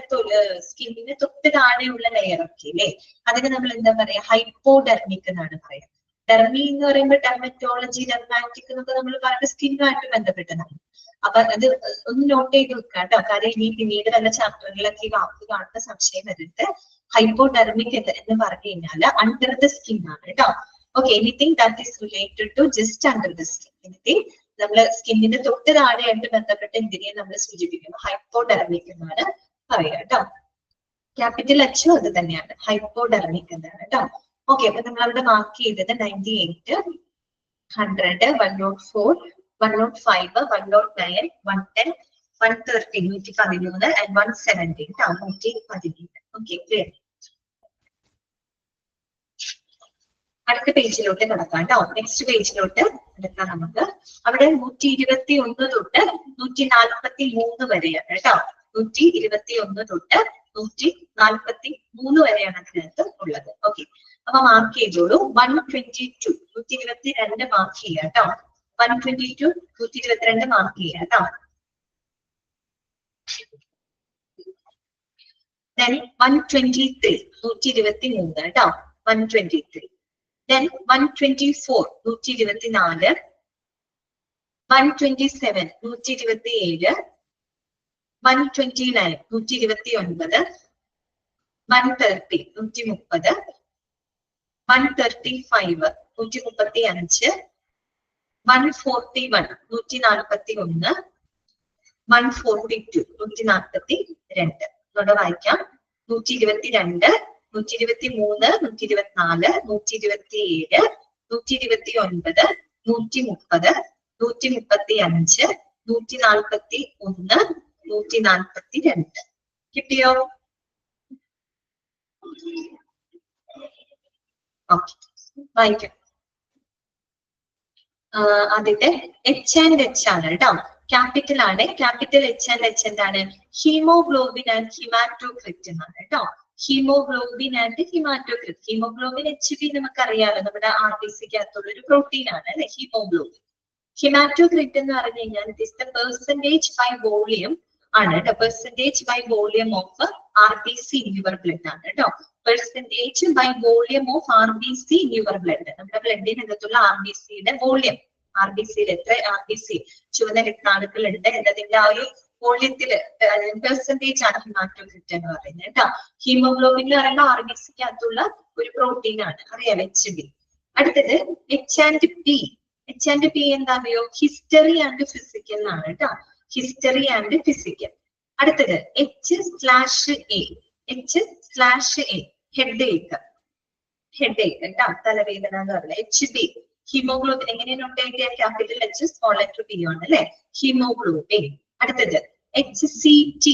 സ്കിന്നിന് തൊട്ട് താഴെയുള്ള ലെയർ ഒക്കെ അല്ലേ, അതിന് നമ്മൾ എന്താ പറയാ, ഹൈപ്പോഡെർമിക് എന്നാണ് പറയാ. ഡെർമി എന്ന് പറയുമ്പോൾ ഡെർമറ്റോളജി, ഡെർമാറ്റിക് എന്നൊക്കെ നമ്മൾ പറയുന്നത് സ്കിന്നുമായിട്ട് ബന്ധപ്പെട്ടതാണ്. അപ്പൊ അത് ഒന്ന് നോട്ട് ചെയ്ത് വെക്കുക കേട്ടോ. കാര്യം ഇനി പിന്നീട് വല്ല ചാപ്റ്ററുകളിലൊക്കെ ഈ വാക്ക് കാണുന്ന സംശയം വരുന്നത്. ഹൈപ്പോഡെർമിക് എന്ന് പറഞ്ഞു കഴിഞ്ഞാൽ അണ്ടർ ദ സ്കിൻ ആണ് കേട്ടോ. Okay anything that is related to just under the skin, anything നമ്മള് സ്കിന്നിന്റെ തൊട്ട് താഴെയായിട്ട് ബന്ധപ്പെട്ട എന്തിനെ നമ്മൾ സൂചിപ്പിക്കുന്നു, ഹൈപ്പോഡെർമിക് എന്നാണ് പറയുക കേട്ടോ. ക്യാപിറ്റൽ H അത് തന്നെയാണ്, ഹൈപ്പോഡെർമിക് എന്നാണ് കേട്ടോ. ഓക്കെ അപ്പൊ നമ്മൾ അവിടെ മാർക്ക് ചെയ്തത് 98, 100, 104, 105, 109, 110, 130, 113 and 117 കേട്ടോ, 117. Okay clear. അടുത്ത പേജിലോട്ട് കിടക്കാം കേട്ടോ. നെക്സ്റ്റ് പേജിലോട്ട് എടുക്കാം നമുക്ക്. അവിടെ 121 തൊട്ട് 143 വരെയാണ് കേട്ടോ. 121 തൊട്ട് 143 വരെയാണ് അതിനകത്ത് ഉള്ളത്. ഓക്കെ അപ്പൊ മാർക്ക് ചെയ്തോളൂ. 122 122 മാർക്ക് ചെയ്യാം കേട്ടോ. 122 122 മാർക്ക് ചെയ്യാം കേട്ടോ. Then 123 123 കേട്ടോ, 123. Then 124 124, 127 127, 129 129, 130 130, 135 135, 141 141, 142 142. ഇവിടെ വായിക്കാം. 122, 123, 124, 127, 129, 130, 135, 141, 142. കിട്ടിയോ? ഓക്കെ വായിക്കാം. ആദ്യത്തെ H ആൻഡ് H ആണ് കേട്ടോ. ക്യാപിറ്റൽ ആണ്. ക്യാപിറ്റൽ H ആൻഡ് H എന്താണ്, ഹീമോഗ്ലോബിൻ ആൻഡ് ഹിമാറ്റോക്രിറ്റ് എന്നാണ് കേട്ടോ. Haemoglobin and haematocrit. Haemoglobin HB നമുക്കറിയാലോ, നമ്മുടെ RBCക്കകത്തുള്ള ഒരു പ്രോട്ടീൻ ആണ് അല്ലെ ഹീമോഗ്ലോബിൻ. ഹിമാറ്റോക്രിറ്റ് എന്ന് പറഞ്ഞു കഴിഞ്ഞാൽ it is the percentage by volume ആണ് കേട്ടോ. Percentage by volume of RBC in your blood ആണ് കേട്ടോ. Percentage by volume of RBC in your blood. നമ്മുടെ ബ്ലഡിനകത്തുള്ള RBCയുടെ വോളിയം, RBCയിൽ എത്ര RBC ചുവന്ന രക്താണുക്കൾ ഉണ്ട് എന്നതിന്റെ ആ ഒരു വോള്യത്തില് പെർസെന്റേജ് ആണ് ഹിമാറ്റോക്രിറ്റ് എന്ന് പറയുന്നത് കേട്ടോ. ഹീമോഗ്ലോബിൻ എന്ന് പറയുമ്പോൾ RBCക്കകത്തുള്ള ഒരു പ്രോട്ടീൻ ആണ്, അറിയാം HB. അടുത്തത് H and P. H and P എന്താ അറിയോ, ഹിസ്റ്ററി ആൻഡ് ഫിസിക്കൽ എന്നാണ് കേട്ടോ. History and physical. അടുത്തത് H/A. H/A ഹെഡ് ഏക്ക്. ഹെഡ് ഏക്ക് കേട്ടോ, തലവേദന എന്ന് പറയുന്നത്. HB ഹീമോഗ്ലോബിൻ എങ്ങനെ നോട്ട് ചെയ്ത, capital H small letter P ആണ് അല്ലെ, ഹീമോഗ്ലോബിൻ. അടുത്തത് HCT.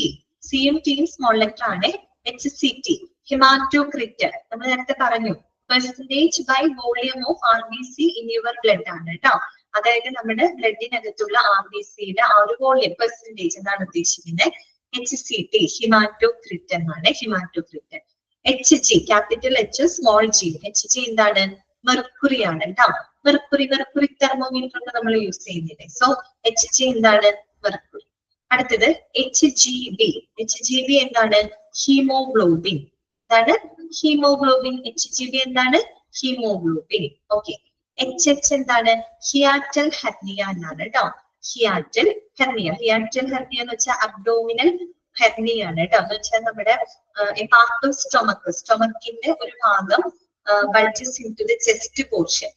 സിയും ടിയും സ്മോൾ ലെറ്റർ ആണ്. HCT ഹിമാറ്റോക്രിറ്റ് നമ്മൾ നേരത്തെ പറഞ്ഞു, percentage by volume of RBC in your blood ആണ് കേട്ടോ. അതായത് നമ്മുടെ ബ്ലഡിനകത്തുള്ള RBCയുടെ ആ ഒരു വോളിയം പെർസെന്റേജ് എന്നാണ് ഉദ്ദേശിക്കുന്നത്. HCT ഹിമാറ്റോക്രിറ്റ് എന്നാണ്, ഹിമാറ്റോക്രിറ്റ്. HG capital H small G. HG എന്താണ്? മെർക്കുറി ആണ് കേട്ടോ. മെർക്കുറി തെർമോമീറ്റർ ഒക്കെ നമ്മൾ യൂസ് ചെയ്യുന്നില്ലേ, സോ HG എന്താണ്? മെർക്കുറി. അടുത്തത് HGB. HGB എന്താണ്? ഹീമോഗ്ലോബിൻ. എന്താണ്? ഹീമോഗ്ലോബിൻ. HGB എന്താണ്? ഹീമോഗ്ലോബിൻ. ഓക്കെ. HH എന്താണ്? ഹിയാറ്റൽ ഹെർണിയ എന്നാണ് കേട്ടോ. Hiatal hernia. ഹിയാറ്റൽ ഹെർണിയ എന്ന് വെച്ചാൽ അബ്ഡോമിനൽ ഹെർണിയ ആണ് കേട്ടോ. എന്ന് വെച്ചാൽ നമ്മുടെ പാർട്ട് ഓഫ് സ്റ്റൊമക്കിന്റെ ഒരു ഭാഗം bulges into the chest portion.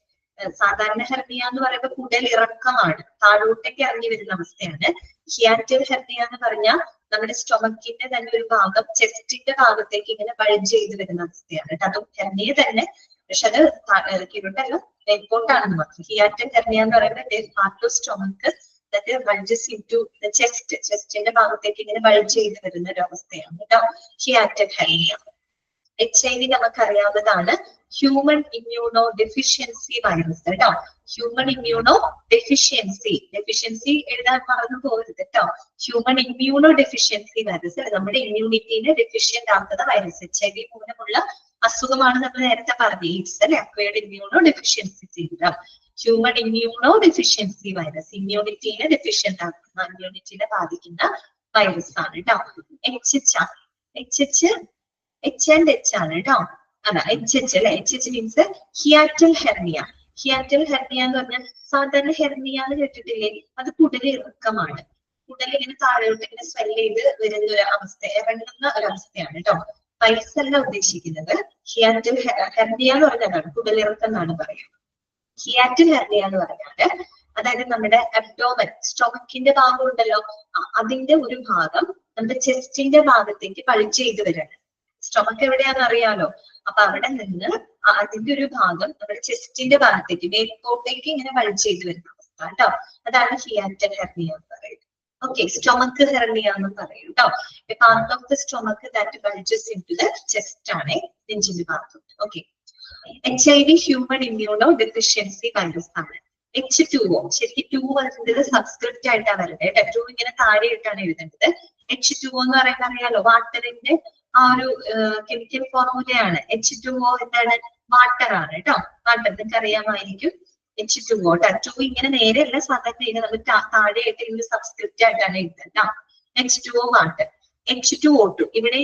സാധാരണ ഹെർണിയ എന്ന് പറയുമ്പോൾ കുടൽ ഇറക്കമാണ്, താഴോട്ടേക്ക് ഇറങ്ങി വരുന്ന അവസ്ഥയാണ്. ഹിയാറ്റൽ ഹെർണിയ എന്ന് പറഞ്ഞാൽ നമ്മുടെ സ്റ്റൊമക്കിന്റെ തന്നെ ഒരു ഭാഗം ചെസ്റ്റിന്റെ ഭാഗത്തേക്ക് ഇങ്ങനെ ബൾജ് ചെയ്ത് വരുന്ന അവസ്ഥയാണ് കേട്ടോ. അതും ഹെർണിയ തന്നെ, പക്ഷെ അത് കീഴോട്ടല്ല മേൽപോട്ടാണെന്ന് മാത്രം. ഹിയാറ്റൽ ഹെർണിയ എന്ന് പറയുന്നത് part of stomach bulges into ചെസ്റ്റിന്റെ ഭാഗത്തേക്ക് ഇങ്ങനെ ബൾജ് ചെയ്ത് വരുന്ന ഒരു അവസ്ഥയാണ് കേട്ടോ ഹിയാറ്റൽ ഹെർണിയ. HIV നമുക്കറിയാവുന്നതാണ്, ഹ്യൂമൻ ഇമ്മ്യൂണോ ഡെഫിഷ്യൻസി വൈറസ് കേട്ടോ. ഹ്യൂമൻ ഇമ്മ്യൂണോ ഡെഫിഷ്യൻസി എഴുതാൻ മറന്നു പോകരുത് കേട്ടോ. ഹ്യൂമൻ ഇമ്മ്യൂണോ ഡെഫിഷ്യൻസി വൈറസ്, നമ്മുടെ ഇമ്മ്യൂണിറ്റിനെ ഡെഫിഷ്യന്റ് ആക്കുന്ന വൈറസ്. HIV മൂലമുള്ള അസുഖമാണ് നമ്മൾ നേരത്തെ പറഞ്ഞത്, എയ്ഡ്സ് അല്ലെ, acquired immunodeficiency syndrome. Human immunodeficiency virus ഇമ്മ്യൂണിറ്റിനെ ഡെഫിഷ്യന്റ് ആക്കുന്ന, ഇമ്മ്യൂണിറ്റിനെ ബാധിക്കുന്ന വൈറസ് ആണ് കേട്ടോ. H and H ആണ് കേട്ടോ. അല്ല HH അല്ലെ. HH means hiatal hernia. Hiatal hernia എന്ന് പറഞ്ഞാൽ സാധാരണ ഹെർണിയ എന്ന് കേട്ടിട്ടില്ലേ, അത് കുടല് ഇറക്കമാണ്. കുടൽ ഇങ്ങനെ താഴോട്ട് ഇങ്ങനെ സ്വെല്ല് ചെയ്ത് വരുന്ന ഒരു അവസ്ഥ, ഇറങ്ങുന്ന ഒരു അവസ്ഥയാണ് കേട്ടോ. പൈൽസ് അല്ല ഉദ്ദേശിക്കുന്നത്. ഹിയാറ്റൽ ഹെർണിയ എന്ന് പറഞ്ഞാൽ കുടലിറക്കം എന്നാണ് പറയുക. ഹിയാറ്റൽ ഹെർണിയ എന്ന് പറഞ്ഞാല് അതായത് നമ്മുടെ അബ്ഡോമൻ, സ്റ്റൊമക്കിന്റെ ഭാഗം ഉണ്ടല്ലോ, അതിന്റെ ഒരു ഭാഗം നമ്മുടെ ചെസ്റ്റിന്റെ ഭാഗത്തേക്ക് ബൾജ് ചെയ്ത് വരണം. സ്റ്റൊമക്ക് എവിടെയാന്ന് അറിയാലോ, അപ്പൊ അവിടെ നിന്ന് അതിന്റെ ഒരു ഭാഗം നമ്മുടെ ചെസ്റ്റിന്റെ ഭാഗത്തേക്ക് മേൽപോട്ടേക്ക് ഇങ്ങനെ ബൾജ് ചെയ്ത് വരുന്ന അവസ്ഥ കേട്ടോ. അതാണ് ഹിയാറ്റൽ ഹെർണിയ എന്ന് പറയുന്നത്. ഓക്കെ. സ്റ്റൊമക്ക് ഹെർണിയ എന്ന് പറയും കേട്ടോ. Part of the stomach that bulges into the chest ആണ്, നെഞ്ചിന്റെ ഭാഗം. Okay. HIV human immunodeficiency virus ആണ്. H2O ശരിക്കും 2 വരുന്നത് സബ്സ്ക്രിപ്റ്റ് ആയിട്ടാണ് വരുന്നത് കേട്ടോ. 2 ഇങ്ങനെ താഴെയിട്ടാണ് എഴുതേണ്ടത്. H2O എന്ന് പറയുന്നത് അറിയാലോ, വാട്ടറിന്റെ ആ ഒരു കെമിക്കൽ ഫോർമുലയാണ്. H2O എന്താണ്? വാട്ടർ ആണ് കേട്ടോ. വാട്ടർ നിങ്ങൾക്ക് അറിയാമായിരിക്കും. H2O 2 ഇങ്ങനെ നേരെയല്ല സാധാരണ നമ്മൾ താഴെയായിട്ട് ഇങ്ങനെ സബ്സ്ക്രിപ്റ്റ് ആയിട്ടാണ് എഴുതുന്നത്. H2O water. H2O2 ഇവിടെ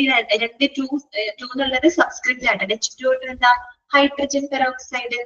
രണ്ട് 2 എന്നുള്ളത് സബ്സ്ക്രിപ്റ്റ് ആയിട്ടാണ്. H2O2 എന്താ? Hydrogen peroxide.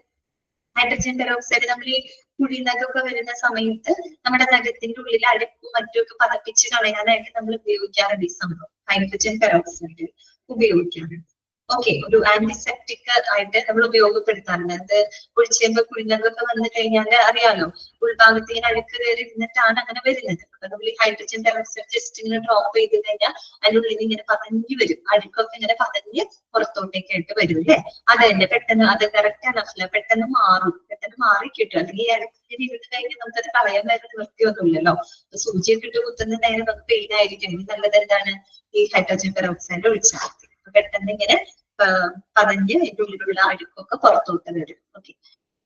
ഹൈഡ്രജൻ പെറോക്സൈഡ് നമ്മൾ ഈ കുഴിനഖമൊക്കെ വരുന്ന സമയത്ത് നമ്മുടെ നഖത്തിന്റെ ഉള്ളിൽ അഴുക്കും മറ്റുമൊക്കെ പതപ്പിച്ച് കളയാനായിട്ട് നമ്മൾ ഉപയോഗിക്കാറുണ്ട് ഈ സംഭവം. ഹൈഡ്രജൻ പെറോക്സൈഡ് ഉപയോഗിക്കാറുണ്ട്. ഓക്കെ. ഒരു ആന്റിസെപ്റ്റിക് ആയിട്ട് നമ്മൾ ഉപയോഗപ്പെടുത്താറുണ്ട്. അത് ഒഴിച്ചുമ്പോ കുഴിനഖമൊക്കെ വന്നു കഴിഞ്ഞാൽ അറിയാലോ, ഉൾഭാഗത്ത് ഇങ്ങനെ അഴുക്ക് കയറി ഇരുന്നിട്ടാണ് അങ്ങനെ വരുന്നത്. അപ്പൊ നമ്മൾ ഈ ഹൈഡ്രജൻ പെറോക്സൈഡ് ജസ്റ്റ് ഇങ്ങനെ ഡ്രോപ്പ് ചെയ്ത് കഴിഞ്ഞാൽ അതിനുള്ളിൽ ഇങ്ങനെ പതഞ്ഞു വരും, അഴുക്കൊക്കെ ഇങ്ങനെ പതഞ്ഞ് പുറത്തോട്ടേക്കായിട്ട് വരും അല്ലേ. അത് തന്നെ പെട്ടെന്ന് അത് കറക്റ്റ് ആണ്, പെട്ടെന്ന് മാറി കിട്ടും. അല്ലെങ്കിൽ ഇടയ്ക്ക് ഇരുന്ന് കഴിഞ്ഞാൽ നമുക്കത് കളയാൻ നേരം നിവൃത്തിയൊന്നുമില്ലല്ലോ. സൂചിയൊക്കെ ഇട്ട് കുത്തുന്ന നേരം നമുക്ക് പെയിൻ ആയിരിക്കും. ഇനി നല്ലത് എന്താണ്? ഈ ഹൈഡ്രജൻ പെറോക്സൈഡ് ഒഴിച്ചാൽ പെട്ടെന്ന് ഇങ്ങനെ പതഞ്ഞ് അതിന്റെ ഉള്ളിലുള്ള അഴുക്കൊക്കെ പുറത്തോട്ട് വരും. ഓക്കെ.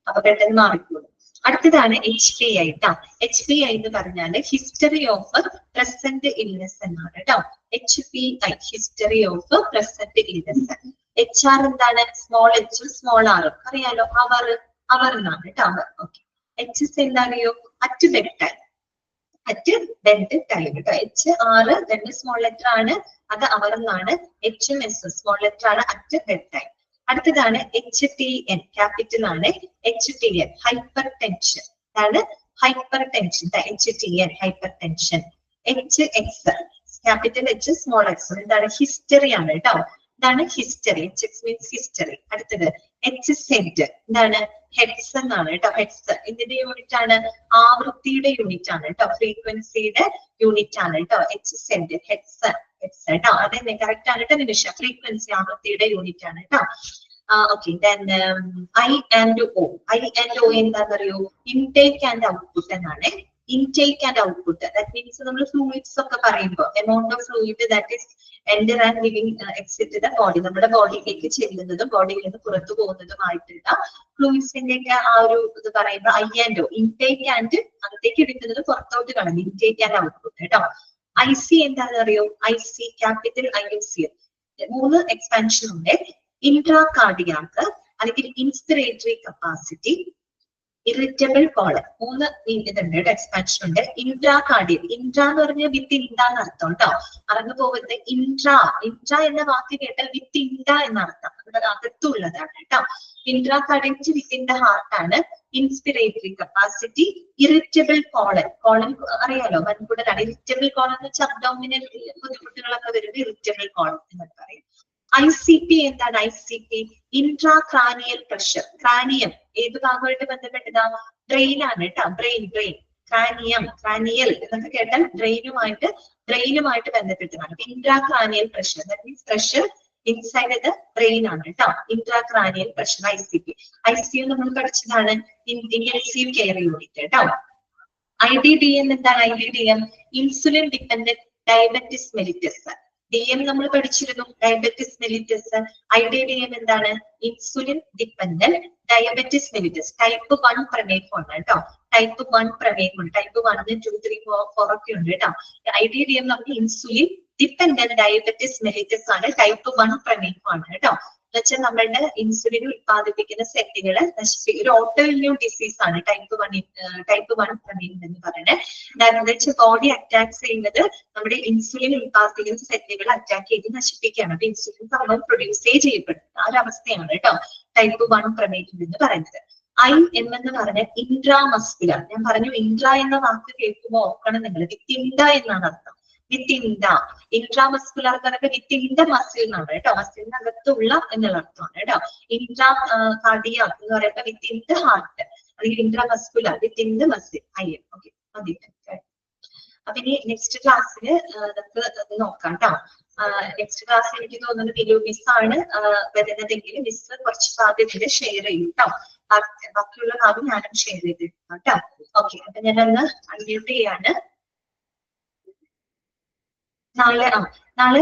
അപ്പൊ പെട്ടെന്ന് മാറിക്കോളും. അടുത്തതാണ് HPI ട്ടോ. HPI എന്ന് പറഞ്ഞാല് ഹിസ്റ്ററി ഓഫ് പ്രസന്റ് ഇൽനെസ് എന്നാണ് കേട്ടോ. HPI history of present illness. HR എന്താണ്? സ്മോൾ h സ്മോൾ r അറിയാലോ, അവർ എന്നാണ് കേട്ടോ. അവർ. ഓക്കെ. HS എന്താണെയോ? At bed time. At bed time കേട്ടോ. HR രണ്ട് സ്മോൾ ലെറ്റർ ആണ്, അത് അവർ എന്നാണ്. HMS സ്മോൾ ലെറ്റർ ആണ്, അറ്റ് ബെഡ് ടൈം. അടുത്തതാണ് HTN ക്യാപിറ്റൽ ആണ്. HTN hypertension. അതാണ് hypertension. HTN hypertension. HX capital H small x എന്താണ്? ഹിസ്റ്ററി ആണ് കേട്ടോ. ഇതാണ് ഹിസ്റ്ററി. HX means history. അടുത്തത് HZ എന്താണ്? ഹെഡ്സ് എന്നാണ് കേട്ടോ. ഹെഡ്സ് ഇതിന്റെ യൂണിറ്റ് ആണ്, ആവൃത്തിയുടെ യൂണിറ്റ് ആണ് കേട്ടോ, ഫ്രീക്വൻസിയുടെ യൂണിറ്റ് ആണ് കേട്ടോ. HZ ഹെഡ്സ് കേട്ടോ. അതെ കറക്റ്റ് ആണ് കേട്ടോ നിമിഷ. ഫ്രീക്വൻസി ആവൃത്തിയുടെ യൂണിറ്റ് ആണ് കേട്ടോ. Okay. Then I and O. I and O എന്താണെന്ന് അറിയോ? ഇൻടേക്ക് ആൻഡ് ഔട്ട്പുട്ട് എന്നാണ്. Intake and output that means നമ്മൾ ഫ്ലൂയിഡ്സ് ഒക്കെ പറയുമ്പോൾ amount of fluid that is enter and living exit the body, നമ്മുടെ ബോഡിയിലേക്ക് ചെല്ലുന്നതും ബോഡിയിൽ നിന്ന് പുറത്തു പോകുന്നതുമായിട്ടുള്ള ഫ്ലൂയിഡ്സിന്റെ ഒക്കെ ആ ഒരു ഇത് പറയുമ്പോൾ I and O. Intake and അകത്തേക്ക് എടുക്കുന്നത് പുറത്തോട്ട് കളഞ്ഞു. ഇൻടേക്ക് ആൻഡ് ഔട്ട്പുട്ട് കേട്ടോ. IC എന്താണെന്ന് അറിയോ? IC ക്യാപിറ്റൽ IC 3 എക്സ്പാൻഷൻ ഉണ്ട്. ഇൻട്രാ കാർഡിയാക് അല്ലെങ്കിൽ ഇൻസ്പിറേറ്ററി കപ്പാസിറ്റി, ഇറിറ്റബിൾ കോളൻ, 3 ഇതുണ്ട്, എക്സ്പാൻഷൻ ഉണ്ട്. ഇൻട്രാ കാർഡിയൽ, ഇൻട്രാ എന്ന് പറഞ്ഞാൽ വിത്ത് ഇൻഡ എന്നർത്ഥം കേട്ടോ, അറിഞ്ഞു പോകുന്നത്. ഇൻട്രാ എന്ന വാക്ക് കേട്ടാൽ വിത്ത് ഇൻഡ എന്നർത്ഥം, ഇവിടെ അകത്തുള്ളതാണ് കേട്ടോ. Intracardial within the heart ആണ്. Inspiratory capacity, irritable colon, colon അറിയാലോ വൻകുടലാണ്. ഇറിറ്റബിൾ കോളൻ എന്ന് വെച്ചാൽ അബ്ഡോമിനൽ ബുദ്ധിമുട്ടുകളൊക്കെ വരുന്നത് ഇറിറ്റബിൾ കോളൻ എന്നൊക്കെ പറയും. ICP എന്താണ്? ICP intra cranial pressure. Cranium ഏത് ഭാഗമായിട്ട് ബന്ധപ്പെട്ടതാ? ബ്രെയിൻ ആണ് കേട്ടോ. ബ്രെയിൻ ക്രാനിയൽ എന്നൊക്കെ കേട്ടാൽ ബ്രെയിനുമായിട്ട് ബന്ധപ്പെട്ടതാണ്. Intra cranial pressure, that means pressure inside the brain ആണ് കേട്ടോ. Intra cranial pressure ICP. ICU നമ്മൾ പഠിച്ചതാണ്, ഇന്റൻസീവ് കെയർ യൂണിറ്റ് കേട്ടോ. IDDM എന്താണ്? IDDM insulin dependent diabetes mellitus. DM നമ്മൾ പഠിച്ചിരുന്നു, ഡയബറ്റിസ് മെലിറ്റസ്. IDDM എന്താണ്? Insulin dependent diabetes mellitus. Type 1 പ്രമേഹമാണ് കേട്ടോ. ടൈപ്പ് 1 പ്രമേഹമാണ്. ടൈപ്പ് 1, 2, 3, 4 ഒക്കെ ഉണ്ട് കേട്ടോ. IDDM നമുക്ക് ഇൻസുലിൻ ഡിപെൻഡന്റ് ഡയബറ്റിസ് മെലിറ്റസ് ആണ്. ടൈപ്പ് 1 പ്രമേഹമാണ് കേട്ടോ. എന്നുവെച്ചാൽ നമ്മളുടെ ഇൻസുലിൻ ഉത്പാദിപ്പിക്കുന്ന സെല്ലുകളെ നശിപ്പിക്കുന്ന ഒരു ഓട്ടോ ഇമ്മ്യൂൺ ഡിസീസ് ആണ് ടൈപ്പ് 1 പ്രമേഹം എന്ന് പറയുന്നത്. എന്താണെന്ന് വെച്ചാൽ ബോഡി അറ്റാക്ക് ചെയ്യുന്നത് നമ്മുടെ ഇൻസുലിൻ ഉത്പാദിപ്പിക്കുന്ന സെല്ലുകളെ അറ്റാക്ക് ചെയ്ത് നശിപ്പിക്കുകയാണ്. അപ്പൊ ഇൻസുലിൻ സംഭവം പ്രൊഡ്യൂസേ ചെയ്യപ്പെടുന്നത് ആ ഒരു അവസ്ഥയാണ് കേട്ടോ ടൈപ്പ് 1 പ്രമേഹം എന്ന് പറയുന്നത്. IM എന്ന് പറഞ്ഞാൽ ഇൻട്രാമസ്കുലർ. ഞാൻ പറഞ്ഞു ഇൻട്രാ എന്ന വാക്ക് കേൾക്കുമ്പോൾ ഓർക്കണം നിങ്ങൾ, വിത്ത് ഇൻഡ എന്നാണ് അർത്ഥം. വിത്ത് ഇൻഡ, ഇൻട്രാമസ്കുലർ എന്നൊക്കെ വിത്ത് ഇൻ ദ മസിൽ എന്നാണ് കേട്ടോ. മസിലിനകത്തുള്ള എന്നുള്ള അർത്ഥമാണ് കേട്ടോ. ഇൻട്രാ കാർഡിയാക് എന്ന് പറയുമ്പോൾ വിത്ത് ഇൻ ദ ഹാർട്ട്, അല്ലെങ്കിൽ intramuscular with in the muscle. IM. Okay, മതി. അപ്പൊ ഇനി നെക്സ്റ്റ് ക്ലാസ്സിൽ നമുക്ക് നോക്കാം കേട്ടോ. നെക്സ്റ്റ് ക്ലാസ് എനിക്ക് തോന്നുന്നത് ബിലു മിസ് ആണ് വരുന്നതെങ്കിൽ മിസ് കുറച്ച് ഭാഗത്തിന്റെ ഷെയർ ചെയ്യും കേട്ടോ. ബാക്കിയുള്ള ഭാഗം ഞാനും ഷെയർ ചെയ്തിരുന്നു കേട്ടോ. ഓക്കെ, അപ്പൊ ഞാനൊന്ന് അൺമ്യൂട്ട് ചെയ്യാണ്. നാളെ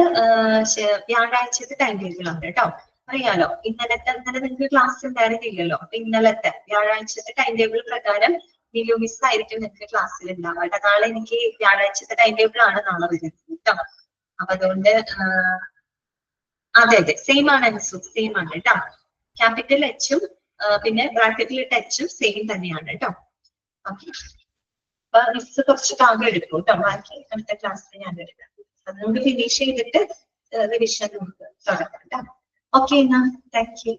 വ്യാഴാഴ്ചത്തെ ടൈം ടേബിൾ ആണ് കേട്ടോ. അറിയാലോ, ഇന്നലെ നിങ്ങൾക്ക് ക്ലാസ് ഉണ്ടായിരുന്നില്ലല്ലോ. അപ്പൊ ഇന്നലത്തെ വ്യാഴാഴ്ചത്തെ ടൈം ടേബിൾ പ്രകാരം ബിലു മിസ് ആയിരിക്കും നിങ്ങൾക്ക് ക്ലാസ്സിൽ ഉണ്ടാവുക കേട്ടോ. നാളെ എനിക്ക് വ്യാഴാഴ്ചത്തെ ടൈം ടേബിൾ ആണ് നാളെ വരുന്നത് കേട്ടോ. അപ്പൊ അതുകൊണ്ട് അതെ സെയിം ആണ്, സെയിം ആണ് കേട്ടോ. ക്യാപിറ്റൽ H-ഉം പിന്നെ ബ്രാക്കറ്റിലിട്ട H-ഉം സെയിം തന്നെയാണ് കേട്ടോ. ഓക്കെ, അപ്പൊ മിസ് കുറച്ച് ഭാഗം എടുക്കും കേട്ടോ. ബാക്കി അടുത്ത ക്ലാസ്സിൽ ഞാൻ എടുക്കാം. അത് നമുക്ക് ഫിനിഷ് ചെയ്തിട്ട് റിവിഷൻ നമുക്ക് തുടങ്ങാം കേട്ടോ. ഓക്കെ എന്നാ, താങ്ക് യു.